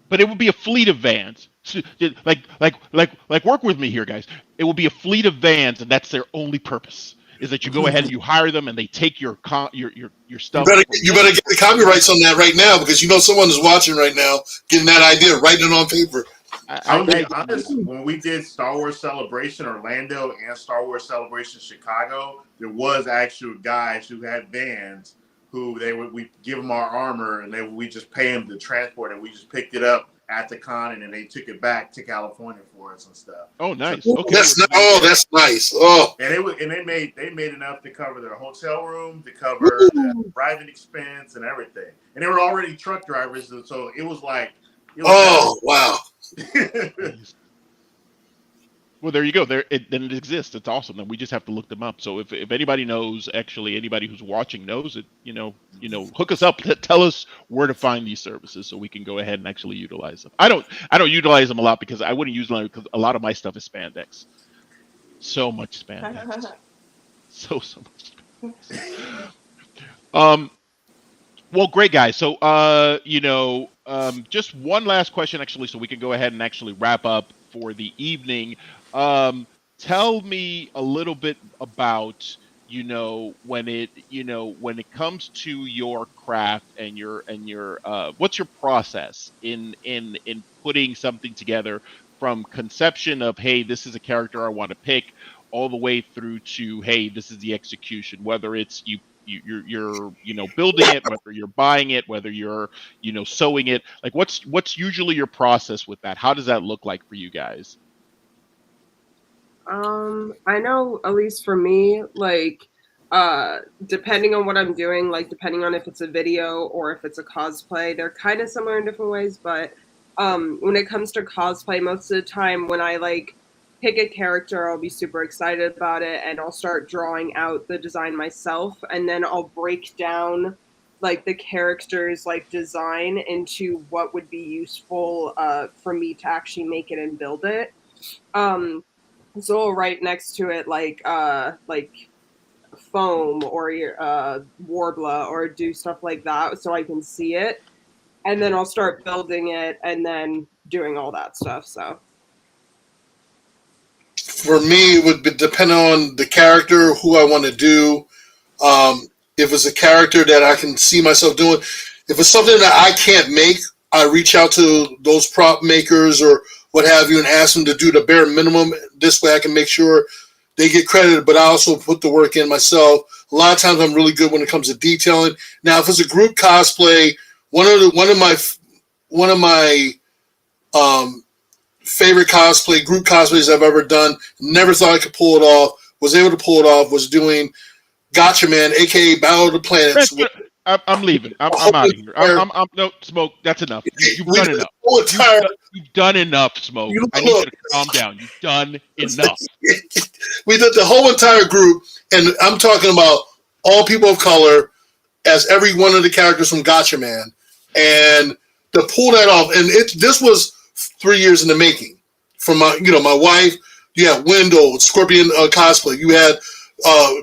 but it would be a fleet of vans. Like work with me here, guys. It will be a fleet of vans, and that's their only purpose. Is that you go ahead and you hire them, and they take your You stuff better from you better get the copyrights on that right now because you know someone is watching right now, getting that idea, writing it on paper. I'll be honest. When we did Star Wars Celebration Orlando and Star Wars Celebration Chicago, there was actual guys who had vans who we give them our armor and we just pay them to transport it. We just picked it up at the con and then they took it back to California for us and stuff. Oh, nice. Ooh, Okay. that's nice. Oh, And they made enough to cover their hotel room, to cover the driving expense and everything. And they were already truck drivers, so it was like, oh, wow. Well, there you go. Then it exists. It's awesome. Then we just have to look them up. So if anybody knows, actually anybody who's watching knows it, hook us up. Tell us where to find these services so we can go ahead and actually utilize them. I don't utilize them a lot because I wouldn't use them because a lot of my stuff is spandex. So much spandex. so much spandex. Well, great guys. So just one last question actually, so we can go ahead and actually wrap up for the evening. Tell me a little bit about when it comes to your craft and your what's your process in putting something together from conception of, hey, this is a character I want to pick, all the way through to, hey, this is the execution, whether it's you're building it, whether you're buying it, whether you're sewing it. Like what's usually your process with that? How does that look like for you guys? I know, at least for me, like, depending on what I'm doing, like, depending on if it's a video or if it's a cosplay, they're kind of similar in different ways, but when it comes to cosplay, most of the time when I, like, pick a character, I'll be super excited about it, and I'll start drawing out the design myself, and then I'll break down, like, the character's, like, design into what would be useful for me to actually make it and build it. So I'll write next to it like foam or Warbler or do stuff like that so I can see it. and then I'll start building it and then doing all that stuff. So for me, it would depend on the character, who I want to do. If it's a character that I can see myself doing, if it's something that I can't make, I reach out to those prop makers or what have you and ask them to do the bare minimum. This way I can make sure they get credited, but I also put the work in myself. A lot of times I'm really good when it comes to detailing. Now, if it's a group cosplay, one of my favorite group cosplays I've ever done, never thought I could pull it off, was able to pull it off, was doing Gotcha Man, aka Battle of the Planets. I'm leaving. I'm out of here. I'm no Smoke. That's enough. You've done enough. You've done enough, Smoke. I need you to calm down. You've done enough. We did the whole entire group, and I'm talking about all people of color as every one of the characters from Gotcha Man, and to pull that off. And this was 3 years in the making. From my wife, you had Wendell, Scorpion cosplay. You had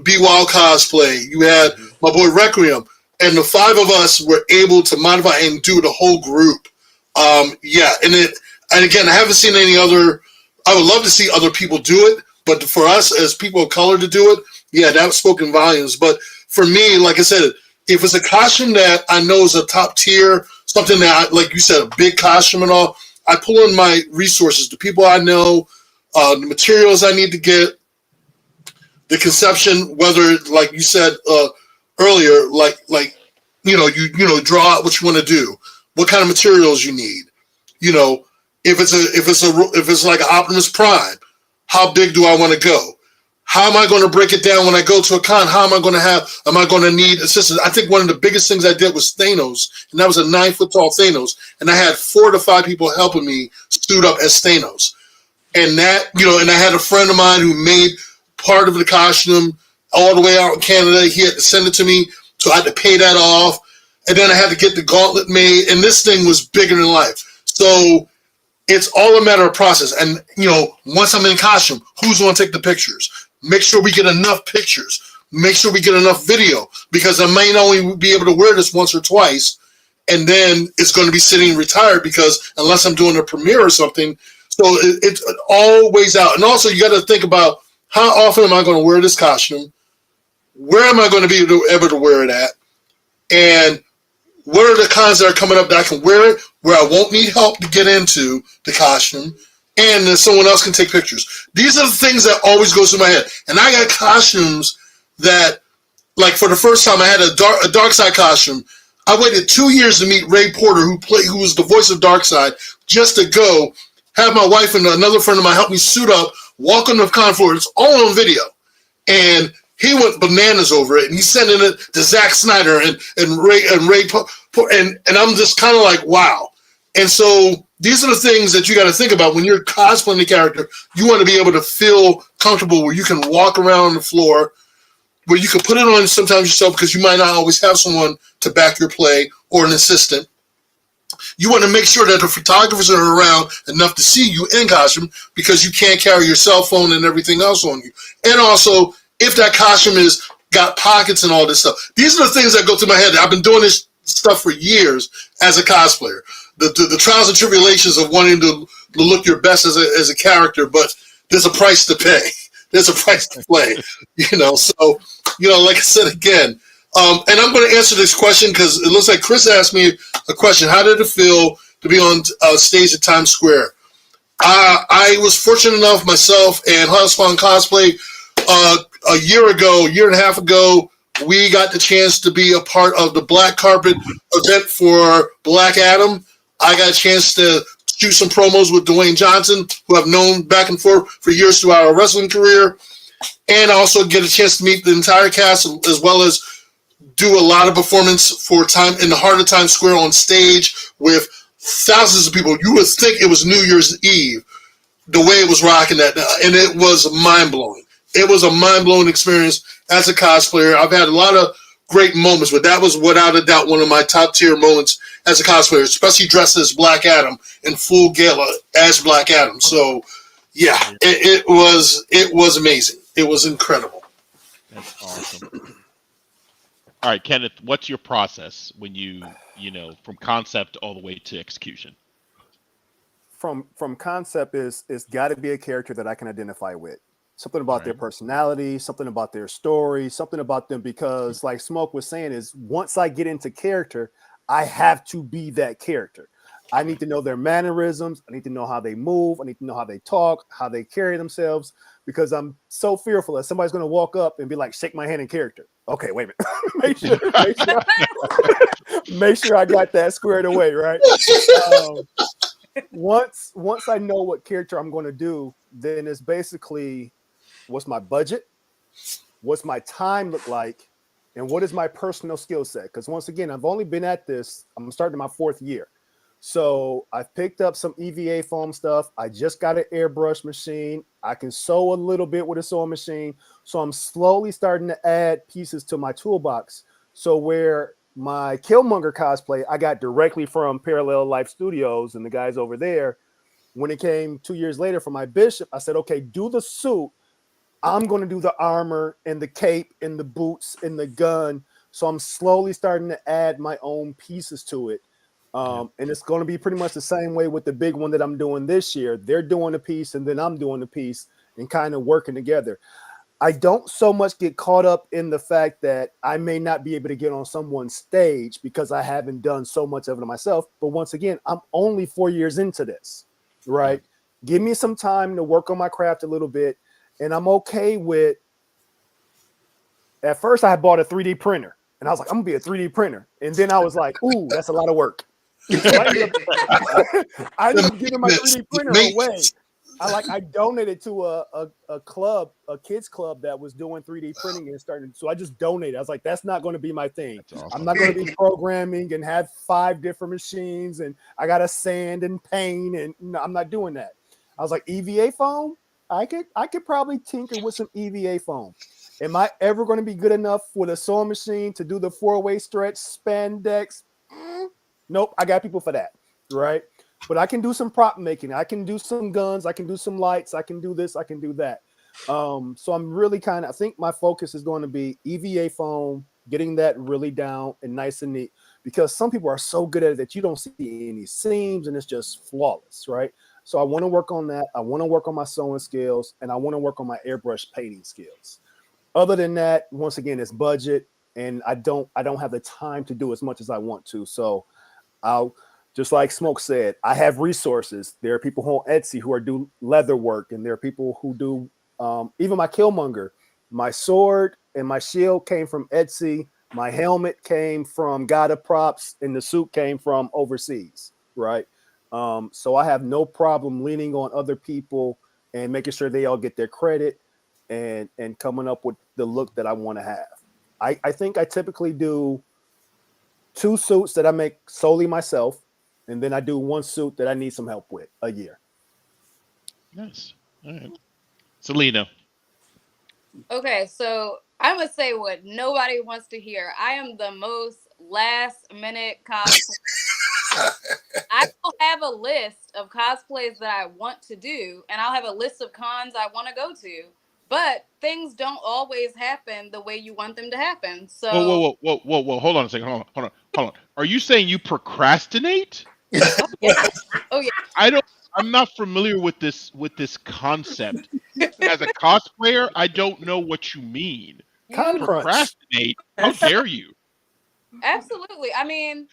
Be Wild cosplay. You had my boy Requiem. And the five of us were able to modify and do the whole group. And again, I haven't seen any other. I would love to see other people do it, but for us as people of color to do it, yeah, that was spoken volumes. But for me, like I said, if it's a costume that I know is a top tier, something that, like you said, a big costume and all, I pull in my resources, the people I know, the materials I need to get, the conception, whether, like you said earlier, draw out what you want to do, what kind of materials you need. If it's like an Optimus Prime, how big do I want to go? How am I going to break it down when I go to a con? Am I going to need assistance? I think one of the biggest things I did was Thanos, and that was a 9-foot tall Thanos, and I had 4 to 5 people helping me suit up as Thanos. And that, and I had a friend of mine who made part of the costume all the way out in Canada. He had to send it to me, so I had to pay that off. And then I had to get the gauntlet made, and this thing was bigger than life. So it's all a matter of process. And, once I'm in costume, who's going to take the pictures? Make sure we get enough pictures. Make sure we get enough video, because I may only be able to wear this once or twice, and then it's going to be sitting retired, because unless I'm doing a premiere or something. So it all weighs out. And also you got to think about, how often am I going to wear this costume? Where am I going to be able to wear it at? And what are the cons that are coming up that I can wear it where I won't need help to get into the costume, and then someone else can take pictures? These are the things that always goes through my head. And I got costumes that, like, for the first time I had a Darkseid costume. I waited 2 years to meet Ray Porter, who was the voice of Darkseid, just to go have my wife and another friend of mine help me suit up, walk on the con floor. It's all on video. And he went bananas over it, and he's sending it to Zack Snyder and Ray, and I'm just kind of like, wow. And so these are the things that you got to think about when you're cosplaying the character. You want to be able to feel comfortable where you can walk around on the floor, where you can put it on sometimes yourself, because you might not always have someone to back your play or an assistant. You want to make sure that the photographers are around enough to see you in costume, because you can't carry your cell phone and everything else on you. And also, if that costume is got pockets and all this stuff. These are the things that go through my head. I've been doing this stuff for years as a cosplayer. The trials and tribulations of wanting to look your best as a character, but there's a price to pay. There's a price to play. So, like I said again, and I'm going to answer this question because it looks like Chris asked me a question. How did it feel to be on stage at Times Square? I was fortunate enough myself and Hotspot Cosplay a year and a half ago, we got the chance to be a part of the black carpet event for Black Adam. I got a chance to shoot some promos with Dwayne Johnson, who I've known back and forth for years throughout our wrestling career, and also get a chance to meet the entire cast, as well as do a lot of performance for time in the heart of Times Square on stage with thousands of people. You would think it was New Year's Eve, the way it was rocking that night, and it was mind-blowing. It was a mind-blowing experience as a cosplayer. I've had a lot of great moments, but that was without a doubt one of my top-tier moments as a cosplayer, especially dressed as Black Adam in full gala as Black Adam. So, yeah, it was amazing. It was incredible. That's awesome. All right, Kenneth, what's your process when from concept all the way to execution? From concept is it's got to be a character that I can identify with. Something All about their right. personality, something about their story, something about them, because like Smoke was saying, is once I get into character, I have to be that character. I need to know their mannerisms. I need to know how they move. I need to know how they talk, how they carry themselves, because I'm so fearful that somebody's going to walk up and be like, shake my hand in character. Okay, wait a minute. make sure I got that squared away, right? Once I know what character I'm going to do, then it's basically what's my budget, what's my time look like, and what is my personal skill set. Because once again, I've only been at this, I'm starting my 4th year. So I've picked up some EVA foam stuff. I just got an airbrush machine. I can sew a little bit with a sewing machine. So I'm slowly starting to add pieces to my toolbox. So where my Killmonger cosplay, I got directly from Parallel Life Studios and the guys over there. When it came 2 years later for my Bishop, I said, okay, do the suit. I'm going to do the armor and the cape and the boots and the gun. So I'm slowly starting to add my own pieces to it. And it's going to be pretty much the same way with the big one that I'm doing this year. They're doing a piece and then I'm doing a piece and kind of working together. I don't so much get caught up in the fact that I may not be able to get on someone's stage because I haven't done so much of it myself. But once again, I'm only 4 years into this, right? Give me some time to work on my craft a little bit. And I'm okay with, at first I bought a 3D printer and I was like, I'm gonna be a 3D printer. And then I was like, ooh, that's a lot of work. So I ended up giving my 3D printer away. I donated to a club, a kids club that was doing 3D printing and starting. So I just donated. I was like, that's not going to be my thing. Awesome. I'm not going to be programming and have 5 different machines and I got to sand and paint and no, I'm not doing that. I was like, EVA foam? I could probably tinker with some EVA foam. Am I ever going to be good enough with a sewing machine to do the 4-way stretch spandex? Nope, I got people for that, right? But I can do some prop making. I can do some guns. I can do some lights. I can do this. I can do that. So I'm really I think my focus is going to be EVA foam, getting that really down and nice and neat, because some people are so good at it that you don't see any seams and it's just flawless, right? So I want to work on that. I want to work on my sewing skills and I want to work on my airbrush painting skills. Other than that, once again, it's budget and I don't have the time to do as much as I want to. So I'll, just like Smoke said, I have resources. There are people on Etsy who do leather work, and there are people who do even my Killmonger. My sword and my shield came from Etsy. My helmet came from Gotta Props, and the suit came from overseas, right? So I have no problem leaning on other people and making sure they all get their credit and coming up with the look that I want to have. I think I typically do 2 suits that I make solely myself, and then I do 1 suit that I need some help with a year. Nice. All right. Selena. Okay, so I'm going to say what nobody wants to hear. I am the most last-minute cosplayer. I will have a list of cosplays that I want to do, and I'll have a list of cons I want to go to. But things don't always happen the way you want them to happen. So Whoa. Hold on a second. Hold on. Are you saying you procrastinate? Oh yeah. I'm not familiar with this concept. As a cosplayer, I don't know what you mean. Procrastinate? How dare you? Absolutely. I mean,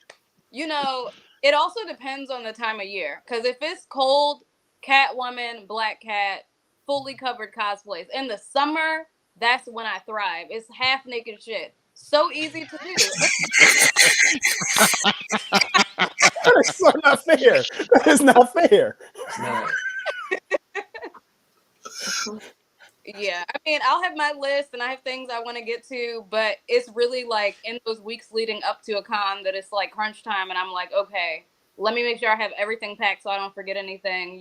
it also depends on the time of year. Because if it's cold, Catwoman, Black Cat, fully covered cosplays. In the summer, that's when I thrive. It's half naked shit. So easy to do. That is so not fair. That is not fair. Yeah, I mean, I'll have my list and I have things I want to get to, but it's really like in those weeks leading up to a con that it's like crunch time, and I'm like, okay, let me make sure I have everything packed so I don't forget anything,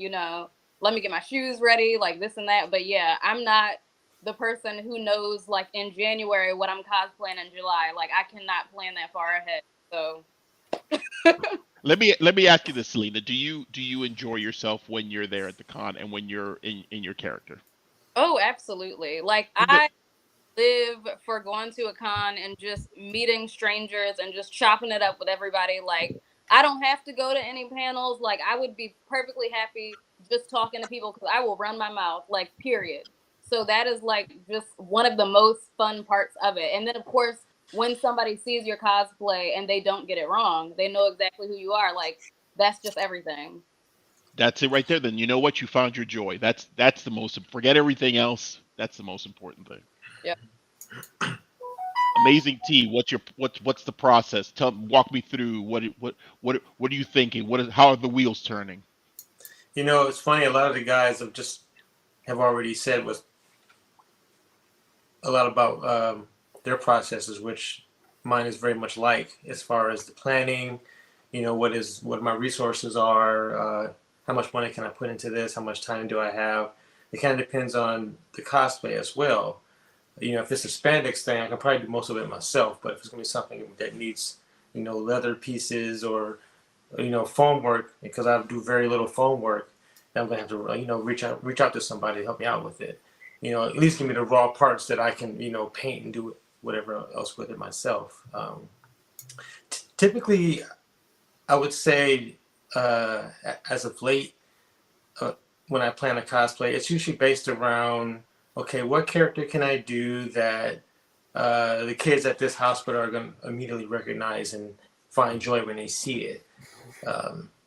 let me get my shoes ready, like this and that. But yeah, I'm not the person who knows like in January what I'm cosplaying in July. Like I cannot plan that far ahead. So let me ask you this, Selena. Do you enjoy yourself when you're there at the con and when you're in your character? Oh, absolutely. Like live for going to a con and just meeting strangers and just chopping it up with everybody. Like, I don't have to go to any panels. Like, I would be perfectly happy just talking to people because I will run my mouth, like, period. So that is like just one of the most fun parts of it. And then, of course, when somebody sees your cosplay and they don't get it wrong, they know exactly who you are. Like, that's just everything. That's it right there. Then you know what? You found your joy. That's the most. Forget everything else. That's the most important thing. Yep. Amazing T. What's the process? Walk me through what are you thinking? How are the wheels turning? You know, it's funny. A lot of the guys have already said was a lot about their processes, which mine is very much like, as far as the planning. You know, what my resources are. How much money can I put into this? How much time do I have? It kind of depends on the cosplay as well. You know, if it's a spandex thing, I can probably do most of it myself. But if it's going to be something that needs, you know, leather pieces or, you know, foam work, because I do very little foam work, then I'm going to have to, you know, reach out to somebody to help me out with it. You know, at least give me the raw parts that I can, you know, paint and do whatever else with it myself. Typically, I would say, as of late, when I plan a cosplay, it's usually based around, okay, what character can I do that the kids at this hospital are going to immediately recognize and find joy when they see it.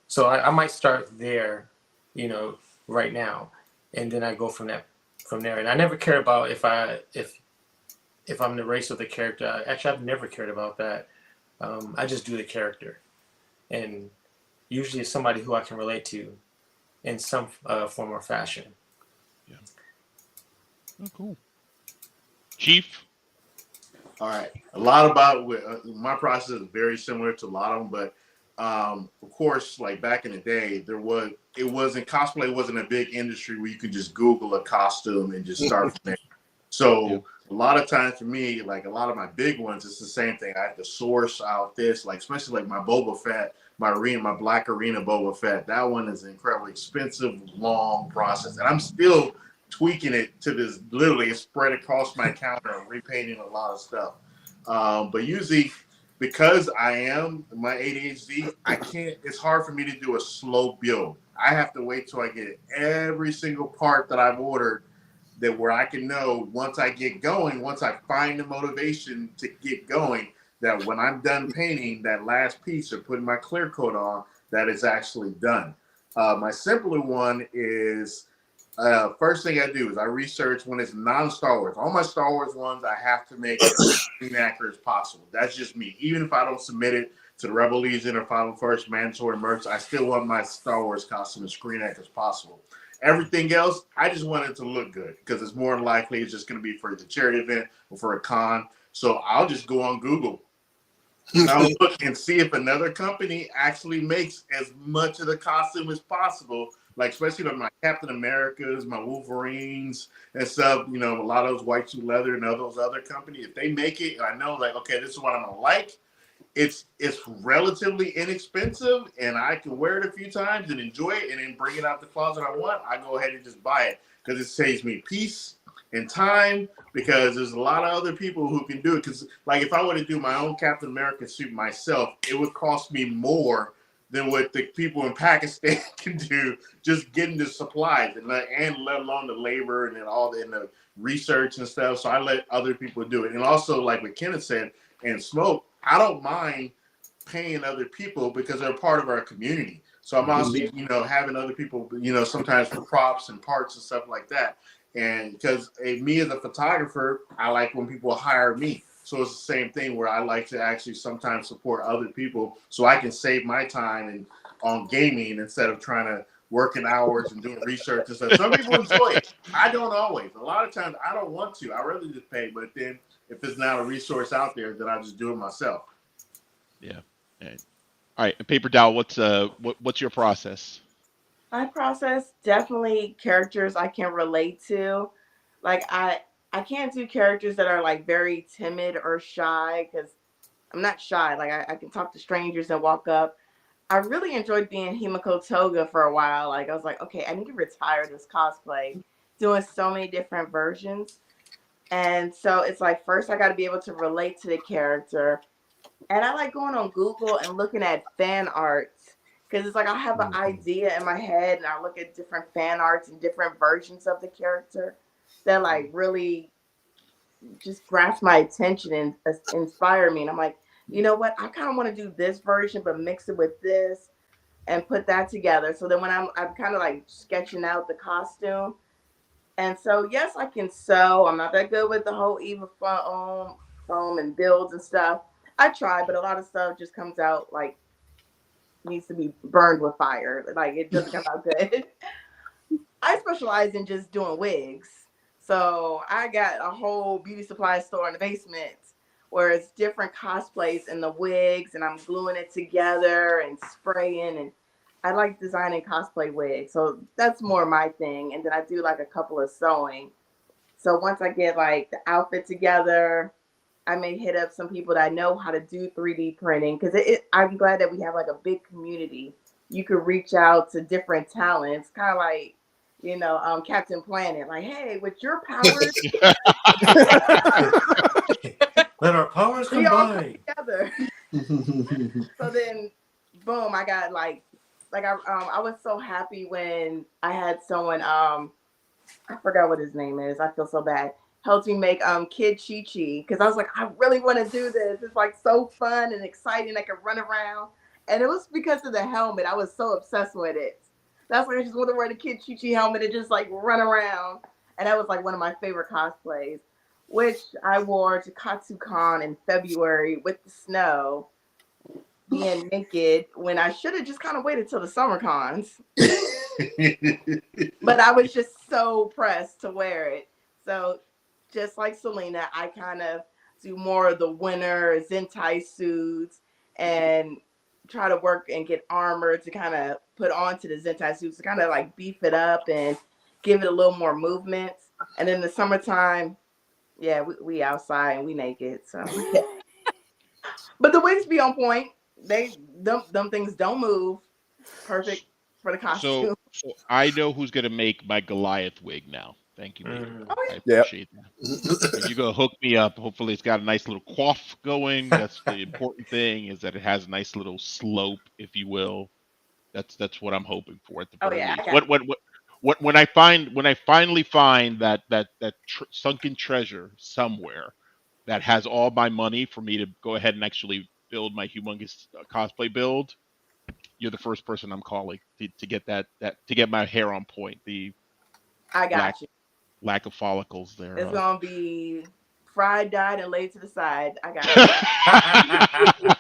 So I might start there, you know, right now, and then I go from there. And I never care about if I'm the race of the character. Actually, I've never cared about that. I just do the character, and usually it's somebody who I can relate to in some form or fashion. Yeah. Oh, cool. Chief. All right. A lot about my process is very similar to a lot of them, but of course, like back in the day, cosplay wasn't a big industry where you could just Google a costume and just start from there. So a lot of times for me, like a lot of my big ones, it's the same thing. I have to source out this, like especially like my Boba Fett, my Black Arena Boba Fett. That one is an incredibly expensive, long process, and I'm still tweaking it to this. Literally, it's spread across my counter. I'm repainting a lot of stuff, but usually because I am my ADHD, I can't. It's hard for me to do a slow build. I have to wait till I get every single part that I've ordered, that where I can know once I get going, once I find the motivation to get going, that when I'm done painting that last piece or putting my clear coat on, that is actually done. My simpler one is, first thing I do is I research when it's non-Star Wars. All my Star Wars ones, I have to make it as accurate as possible. That's just me. Even if I don't submit it to the Rebel Legion or Final First Mandatory Merch, I still want my Star Wars costume as screen accurate as possible. Everything else, I just want it to look good because it's more likely it's just going to be for the charity event or for a con. So I'll just go on Google and I'll look and see if another company actually makes as much of the costume as possible. Like especially like my Captain Americas, my Wolverines and stuff, you know, a lot of those white suit leather and all those other companies, if they make it and I know like, okay, this is what I'm going to like. It's relatively inexpensive and I can wear it a few times and enjoy it and then bring it out the closet I want. I go ahead and just buy it because it saves me peace and time, because there's a lot of other people who can do it. Because like if I were to do my own Captain America suit myself, it would cost me more than what the people in Pakistan can do just getting the supplies and let alone the labor and then all the research and stuff. So I let other people do it. And also like what Kenneth said, and Smoke, I don't mind paying other people because they're part of our community. So I'm also, you know, having other people, you know, sometimes for props and parts and stuff like that. And because me as a photographer, I like when people hire me. So it's the same thing where I like to actually sometimes support other people so I can save my time and on gaming instead of trying to working hours and doing research and stuff. Some people enjoy it. I don't always. A lot of times I don't want to. I rather just pay. But then if there's not a resource out there, then I just do it myself. Yeah. All right. Paper Doll, what's your process? My process, definitely characters I can relate to. Like I can't do characters that are like very timid or shy because I'm not shy. Like I can talk to strangers and walk up. I really enjoyed being Himiko Toga for a while. Like I was like, okay, I need to retire this cosplay, doing so many different versions. And so it's like first I got to be able to relate to the character. And I like going on Google and looking at fan arts because it's like I have an idea in my head and I look at different fan arts and different versions of the character that like really just grasp my attention and inspire me. And I'm like, you know what? I kind of want to do this version, but mix it with this and put that together. So then when I'm kind of like sketching out the costume. And so yes, I can sew. I'm not that good with the whole Eva foam and builds and stuff. I try, but a lot of stuff just comes out like needs to be burned with fire. Like it doesn't come out good. I specialize in just doing wigs. So I got a whole beauty supply store in the basement where it's different cosplays in the wigs and I'm gluing it together and spraying, and I like designing cosplay wigs. So that's more my thing. And then I do like a couple of sewing. So once I get like the outfit together, I may hit up some people that know how to do 3D printing because I'm glad that we have like a big community. You could reach out to different talents, kind of like, Captain Planet. Like, hey, with your powers, let our powers we all come combine together. So then, boom, I got like I was so happy when I had someone I forgot what his name is. I feel so bad. Helped me make Kid Chi Chi because I was like, I really want to do this. It's like so fun and exciting. I can run around, and it was because of the helmet. I was so obsessed with it. That's why I just want to wear the Kid Chi Chi helmet and just like run around. And that was like one of my favorite cosplays, which I wore to KatsuCon in February with the snow, being naked when I should have just kind of waited till the summer cons. But I was just so pressed to wear it. So just like Selena, I kind of do more of the winter Zentai suits and try to work and get armor to kind of put onto the Zentai suits to kind of like beef it up and give it a little more movement. And in the summertime, yeah, we outside and we naked. So, but the wigs be on point. Them things don't move. Perfect for the costume. So I know who's gonna make my Goliath wig now. Thank you, baby. Oh, yeah. I appreciate that. You're gonna hook me up. Hopefully, it's got a nice little coif going. That's the important thing, is that it has a nice little slope, if you will. That's what I'm hoping for at the Oh very yeah, least. When I finally find that sunken treasure somewhere that has all my money for me to go ahead and actually build my humongous cosplay build, you're the first person I'm calling to get that to get my hair on point. The I got you. lack of follicles there. It's gonna be fried, dyed, and laid to the side. I got you.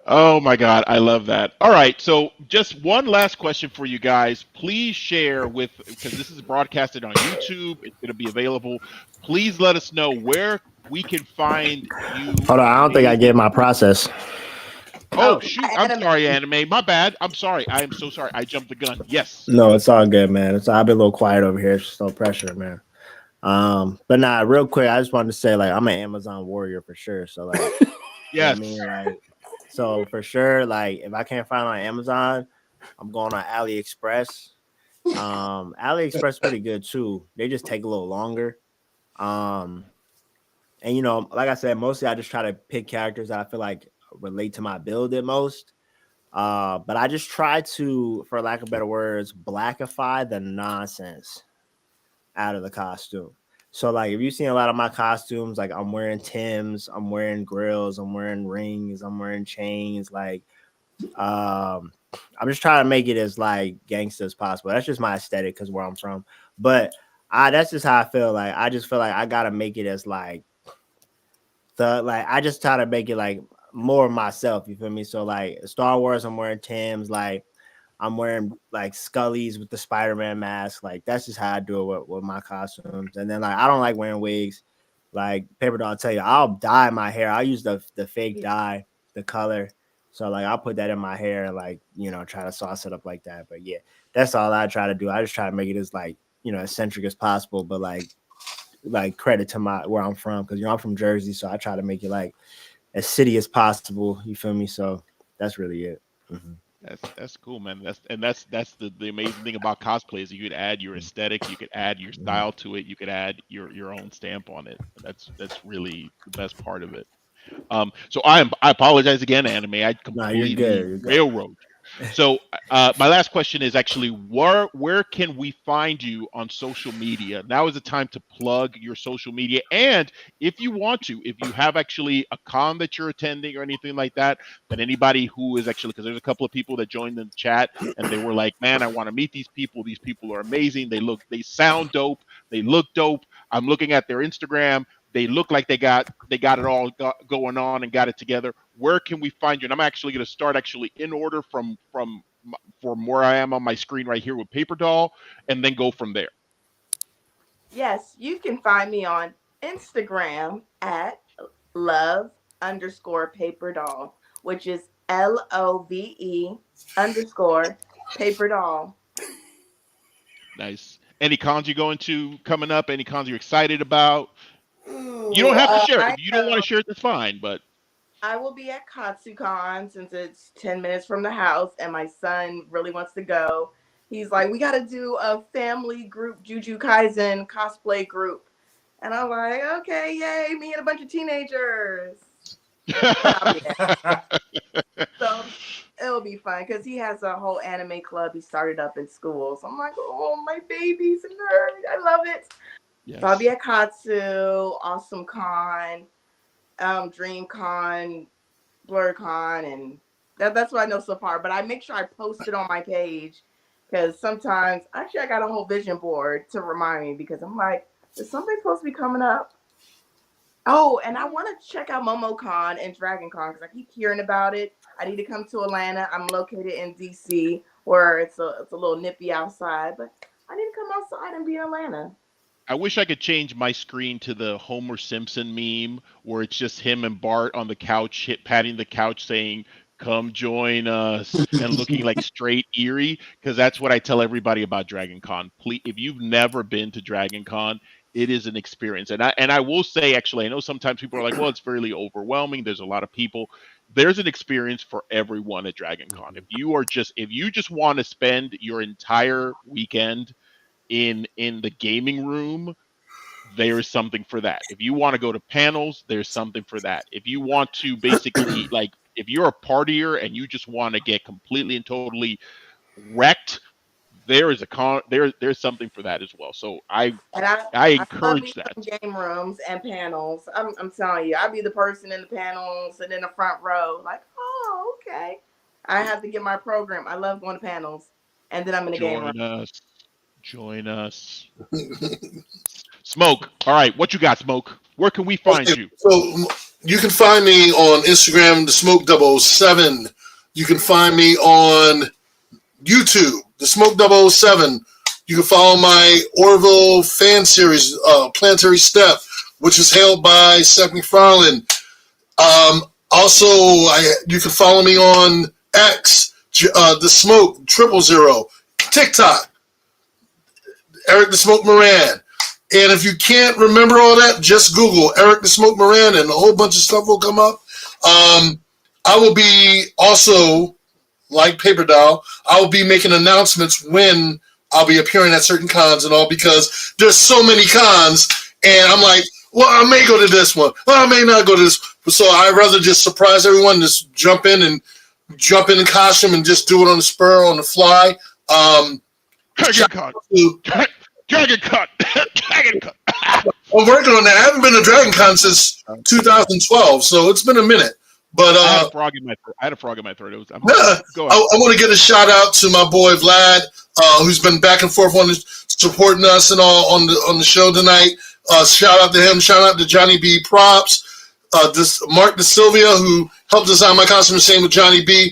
Oh my God, I love that. All right, so just one last question for you guys. Please share because this is broadcasted on YouTube. It's going to be available. Please let us know where we can find you. Hold on, I don't think I gave my process. Oh shoot! I'm sorry, Anime. My bad. I'm sorry. I am so sorry. I jumped the gun. Yes. No, it's all good, man. I've been a little quiet over here. It's just no pressure, man. But nah, real quick, I just wanted to say, like, I'm an Amazon warrior for sure. So like, yes. I mean, like, so for sure, like, if I can't find it on Amazon, I'm going on AliExpress. AliExpress is pretty good too. They just take a little longer. And like I said, mostly I just try to pick characters that I feel like relate to my build the most. But I just try to, for lack of better words, blackify the nonsense out of the costume. So like if you've seen a lot of my costumes, like I'm wearing Timbs, I'm wearing grills, I'm wearing rings, I'm wearing chains, like I'm just trying to make it as like gangster as possible. That's just my aesthetic because where I'm from. But that's just how I feel. Like I just feel like I gotta make it as like I just try to make it like more of myself, you feel me? So like Star Wars, I'm wearing Timbs, like I'm wearing like Scully's with the Spider-Man mask. Like that's just how I do it with my costumes. And then like I don't like wearing wigs. Like Paper Doll tell you, I'll dye my hair. I'll use the fake dye, the color. So like I'll put that in my hair and like, try to sauce it up like that. But yeah, that's all I try to do. I just try to make it as like, eccentric as possible, but like credit to where I'm from, because I'm from Jersey, so I try to make it like as city as possible. You feel me? So that's really it. Mm-hmm. That's cool, man. That's the amazing thing about cosplay is you could add your aesthetic, you could add your style to it, you could add your own stamp on it. That's really the best part of it. So I apologize again, anime. I No, you're completely good. You're good. railroad. So my last question is actually where can we find you on social media? Now is the time to plug your social media, and if you want to, if you have actually a con that you're attending or anything like that, that anybody who is actually, because there's a couple of people that joined the chat and they were like, man, I want to meet these people. These people are amazing. They sound dope. They look dope. I'm looking at their Instagram. They look like they got it all going on and got it together. Where can we find you? And I'm actually going to start actually in order from where I am on my screen right here with Paper Doll, and then go from there. Yes, you can find me on Instagram at love_paper doll, which is LOVE_paper doll. Nice. Any cons you going to coming up? Any cons you're excited about? You don't have to share it. If you don't want to share it, that's fine. But I will be at KatsuCon since it's 10 minutes from the house, and my son really wants to go. He's like, we got to do a family group, Juju Kaisen cosplay group. And I'm like, okay, yay, me and a bunch of teenagers. So it'll be fun because he has a whole anime club he started up in school. So I'm like, oh, my baby's a nerd. I love it. Yes. So I'll be at Katsu, Awesome Con, DreamCon, BlurCon, and that's what I know so far. But I make sure I post it on my page because sometimes, actually, I got a whole vision board to remind me because I'm like, is something supposed to be coming up? Oh, and I want to check out MomoCon and DragonCon because I keep hearing about it. I need to come to Atlanta. I'm located in DC where it's a little nippy outside, but I need to come outside and be in Atlanta. I wish I could change my screen to the Homer Simpson meme where it's just him and Bart on the couch, patting the couch saying, come join us, and looking like straight eerie, because that's what I tell everybody about Dragon Con. Please, if you've never been to Dragon Con, it is an experience. And I will say, actually, I know sometimes people are like, well, it's fairly overwhelming. There's a lot of people. There's an experience for everyone at Dragon Con. If you just want to spend your entire weekend in the gaming room, there's something for that. If you want to go to panels, there's something for that. If you want to basically, like, if you're a partier and you just want to get completely and totally wrecked, there's something for that as well. So I encourage that. Game rooms and panels. I'm telling you, I'll be the person in the panels and in the front row, like, oh, okay. I have to get my program. I love going to panels, and then I'm in the game room. Join us. Smoke. All right, what you got, Smoke? Where can we find you? So you can find me on Instagram, the Smoke 007. You can find me on YouTube, the Smoke 007. You can follow my Orville fan series, Planetary Step, which is held by Seth MacFarlane. Also, you can follow me on X, the Smoke 000, TikTok, Eric the Smoke Moran. And if you can't remember all that, just Google Eric the Smoke Moran and a whole bunch of stuff will come up. I will be also, like Paper Doll, I will be making announcements when I'll be appearing at certain cons and all, because there's so many cons, and I'm like, well, I may go to this one. Well, I may not go to this. So I'd rather just surprise everyone, just jump in costume and just do it on the spur, on the fly. Dragon Con. I'm working on that. I haven't been to Dragon Con since 2012, so it's been a minute. But I had a frog in my throat. Go ahead. I want to give a shout out to my boy Vlad, who's been back and forth supporting us and all on the show tonight. Shout out to him. Shout out to Johnny B. Props. Mark De Silvia, who helped design my costume. Same with Johnny B.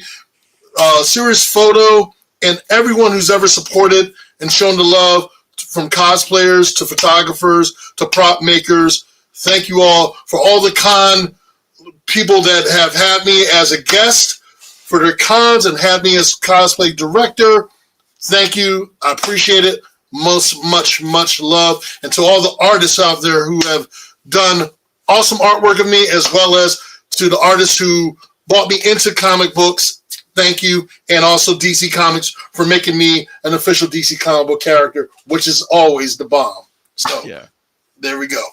Serious Photo, and everyone who's ever supported and shown the love, from cosplayers to photographers to prop makers. Thank you all for all the con people that have had me as a guest for their cons and had me as cosplay director. Thank you. I appreciate it. Much love. And to all the artists out there who have done awesome artwork of me, as well as to the artists who brought me into comic books thank you. And also DC Comics for making me an official DC comic book character, which is always the bomb. So Yeah. there we go.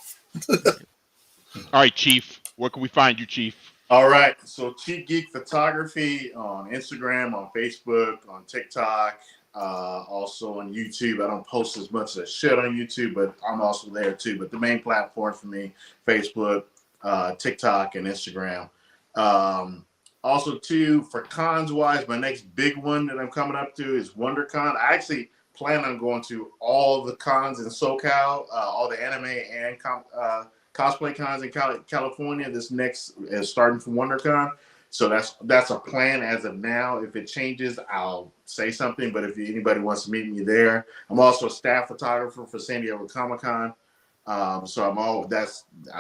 All right, Chief. Where can we find you, Chief? All right. So Cheap Geek Photography on Instagram, on Facebook, on TikTok, also on YouTube. I don't post as much as I should on YouTube, but I'm also there too. But the main platform for me, Facebook, TikTok, and Instagram. Also, too, for cons wise, my next big one that I'm coming up to is WonderCon. I actually plan on going to all the cons in SoCal, all the anime and cosplay cons in California. This next is starting from WonderCon. So that's a plan as of now. If it changes, I'll say something. But if anybody wants to meet me there, I'm also a staff photographer for San Diego Comic-Con. So I'm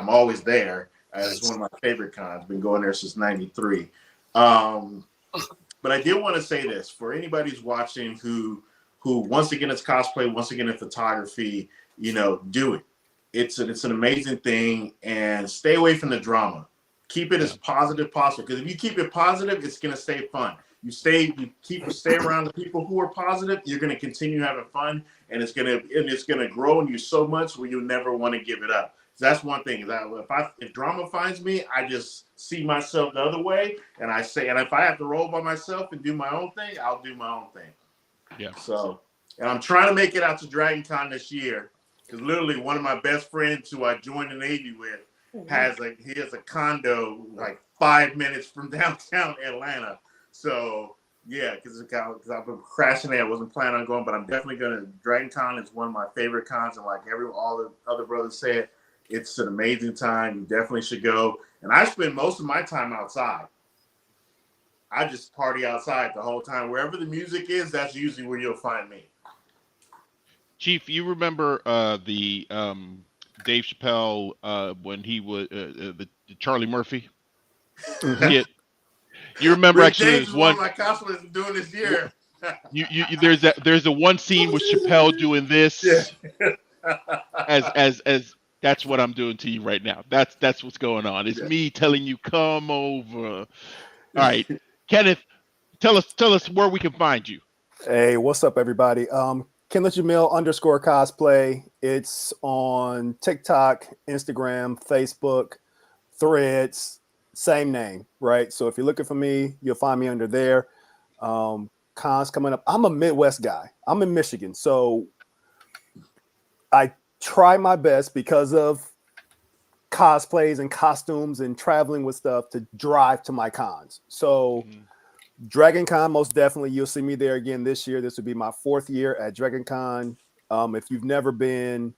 always there. It's one of my favorite cons. Been going there since '93. But I did want to say this for anybody who's watching who wants to get into cosplay, wants to get into photography, do it. It's an amazing thing, and stay away from the drama. Keep it as positive possible, because if you keep it positive, it's gonna stay fun. You stay around the people who are positive, you're gonna continue having fun, and it's gonna grow in you so much where you'll never want to give it up. So that's one thing. If drama finds me, I just see myself the other way, and I say, and if I have to roll by myself and do my own thing, I'll do my own thing. Yeah. So, and I'm trying to make it out to Dragon Con this year, because literally one of my best friends who I joined the Navy with has a condo like 5 minutes from downtown Atlanta. So yeah, because I've been crashing there. I wasn't planning on going, but I'm definitely gonna. Dragon Con is one of my favorite cons, and like all the other brothers said, it's an amazing time. You definitely should go. And I spend most of my time outside. I just party outside the whole time. Wherever the music is, that's usually where you'll find me. Chief, you remember the Dave Chappelle when he was the Charlie Murphy skit? You remember Rick actually James there's is one one of my cosplays doing this year. there's a one scene with Chappelle doing this as that's what I'm doing to you right now. That's what's going on. It's me telling you come over. All right, Kenneth, tell us where we can find you. Hey, what's up, everybody? Kenneth Jamil _cosplay. It's on TikTok, Instagram, Facebook, Threads, same name, right? So if you're looking for me, you'll find me under there. Cons coming up. I'm a Midwest guy. I'm in Michigan, so I try my best because of cosplays and costumes and traveling with stuff to drive to my cons. So Dragon Con, most definitely, you'll see me there again this year. This will be my 4th year at Dragon Con. If you've never been,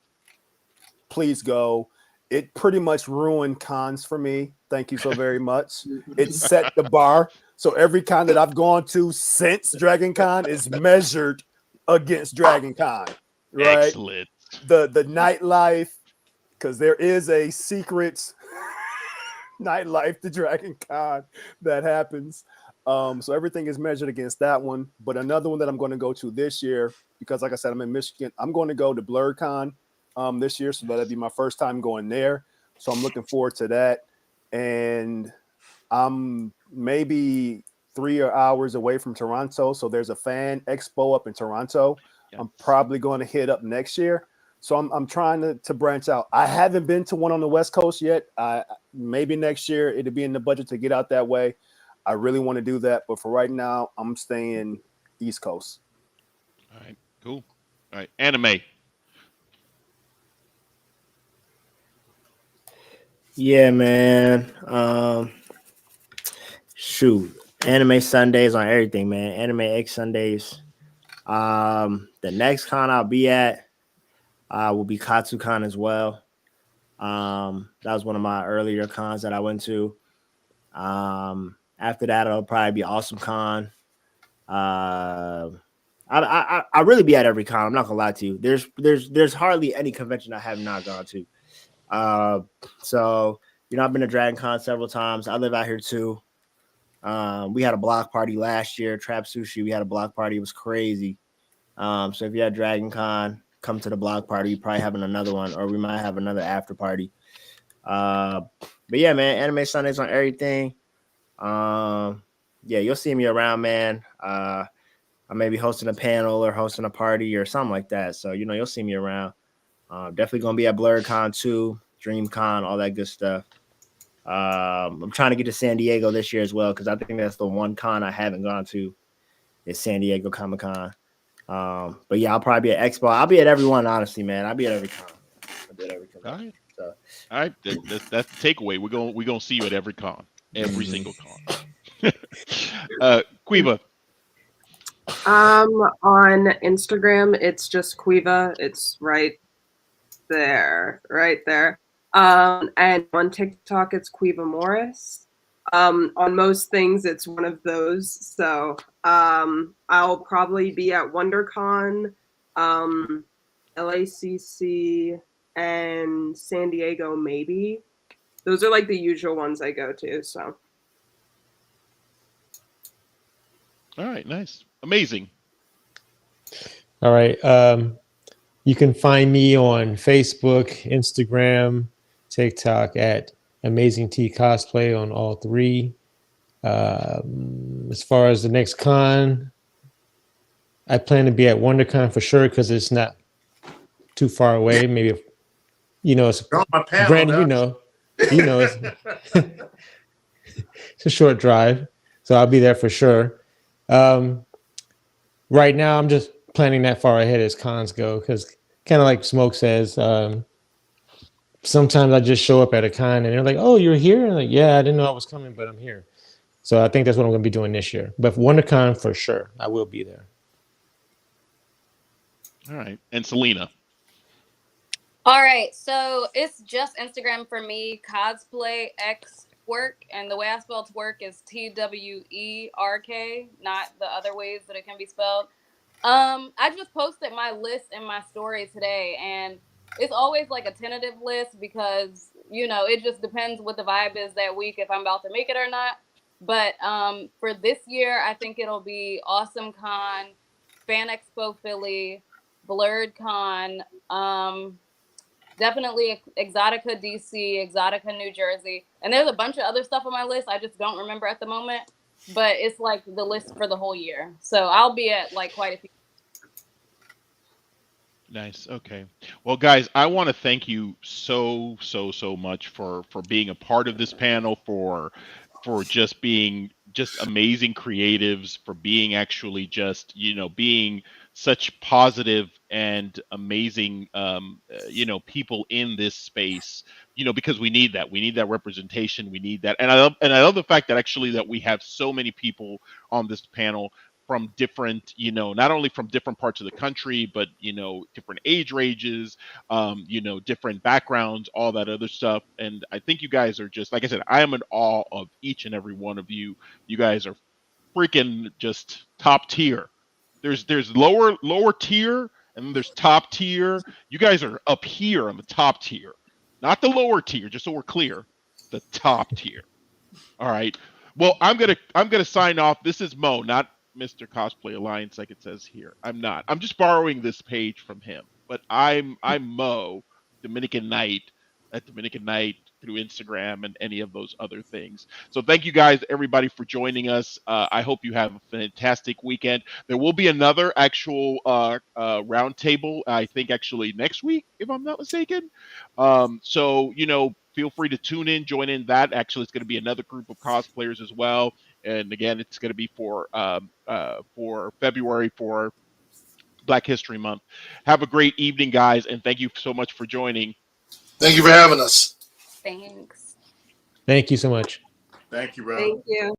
please go. It pretty much ruined cons for me. Thank you so very much. It set the bar. So every con that I've gone to since Dragon Con is measured against Dragon Con. Right? Excellent. The nightlife, because there is a secret nightlife to Dragon Con that happens. So everything is measured against that one. But another one that I'm going to go to this year, because like I said, I'm in Michigan, I'm going to go to BlurCon this year. So that'll be my first time going there. So I'm looking forward to that. And I'm maybe 3 hours away from Toronto. So there's a fan expo up in Toronto. Yeah. I'm probably going to hit up next year. So I'm trying to branch out. I haven't been to one on the West Coast yet. Maybe next year it'll be in the budget to get out that way. I really want to do that, but for right now, I'm staying East Coast. All right, cool. All right, anime. Yeah, man. Shoot, Anime Sundays on everything, man. Anime X Sundays. The next con I'll be at will be KatsuCon as well. That was one of my earlier cons that I went to. After that, it'll probably be Awesome Con. I really be at every con. I'm not gonna lie to you. There's hardly any convention I have not gone to. So I've been to Dragon Con several times. I live out here too. We had a block party last year. Trap Sushi. We had a block party. It was crazy. So if you're at Dragon Con, come to the block party. You're probably having another one, or we might have another after party. But yeah, man, Anime Sundays on everything. yeah, you'll see me around, man. I may be hosting a panel or hosting a party or something like that. So, you'll see me around. Definitely going to be at BlurredCon too, DreamCon, all that good stuff. I'm trying to get to San Diego this year as well, because I think that's the one con I haven't gone to is San Diego Comic-Con. But yeah, I'll probably be at Expo. I'll be at every one, honestly, man. I'll be at every con. I'll be at every con. All right. So. All right. That's the takeaway. We're gonna see you at every con, every single con. Quiva. On Instagram, it's just Quiva. It's right there. And on TikTok, it's Quiva Morris. On most things, it's one of those. So I'll probably be at WonderCon, LACC, and San Diego, maybe. Those are like the usual ones I go to. So. All right, nice. Amazing. All right. You can find me on Facebook, Instagram, TikTok at Amazing T Cosplay on all three. As far as the next con, I plan to be at WonderCon for sure because it's not too far away. Maybe, it's You're on my panel, brand. It's a short drive, so I'll be there for sure. Right now, I'm just planning that far ahead as cons go because, kind of like Smoke says, sometimes I just show up at a con and they're like, "Oh, you're here?" And I'm like, "Yeah, I didn't know I was coming, but I'm here." So I think that's what I'm going to be doing this year. But for WonderCon, for sure, I will be there. All right, and Selena. All right, so it's just Instagram for me, Cosplay X Twerk, and the way I spell twerk is TWERK, not the other ways that it can be spelled. I just posted my list in my story today, and it's always like a tentative list because, it just depends what the vibe is that week if I'm about to make it or not. But for this year, I think it'll be Awesome Con, Fan Expo Philly, Blurred Con, definitely Exotica DC, Exotica New Jersey. And there's a bunch of other stuff on my list I just don't remember at the moment. But it's like the list for the whole year. So I'll be at like quite a few. Nice. Okay. Well, guys, I want to thank you so much for being a part of this panel, for just being just amazing creatives, for being actually just, being such positive and amazing, people in this space, because we need that representation. We need that. And I love the fact that actually that we have so many people on this panel from different, not only from different parts of the country, but, different age ranges, different backgrounds, all that other stuff. And I think you guys are just, like I said, I am in awe of each and every one of you. You guys are freaking just top tier. There's lower tier, and then there's top tier. You guys are up here on the top tier, not the lower tier, just so we're clear, the top tier. All right. Well, I'm gonna sign off. This is Mo, not Mr. Cosplay Alliance, like it says here. I'm not. I'm just borrowing this page from him. But I'm Mo, Dominican Knight, at Dominican Knight through Instagram and any of those other things. So thank you guys, everybody, for joining us. I hope you have a fantastic weekend. There will be another actual roundtable, I think actually next week, if I'm not mistaken. So, feel free to tune in, join in that. Actually, it's going to be another group of cosplayers as well. And again, it's going to be for February, for Black History Month. Have a great evening, guys, and thank you so much for joining. Thank you for having us. Thanks. Thank you so much. Thank you, bro. Thank you.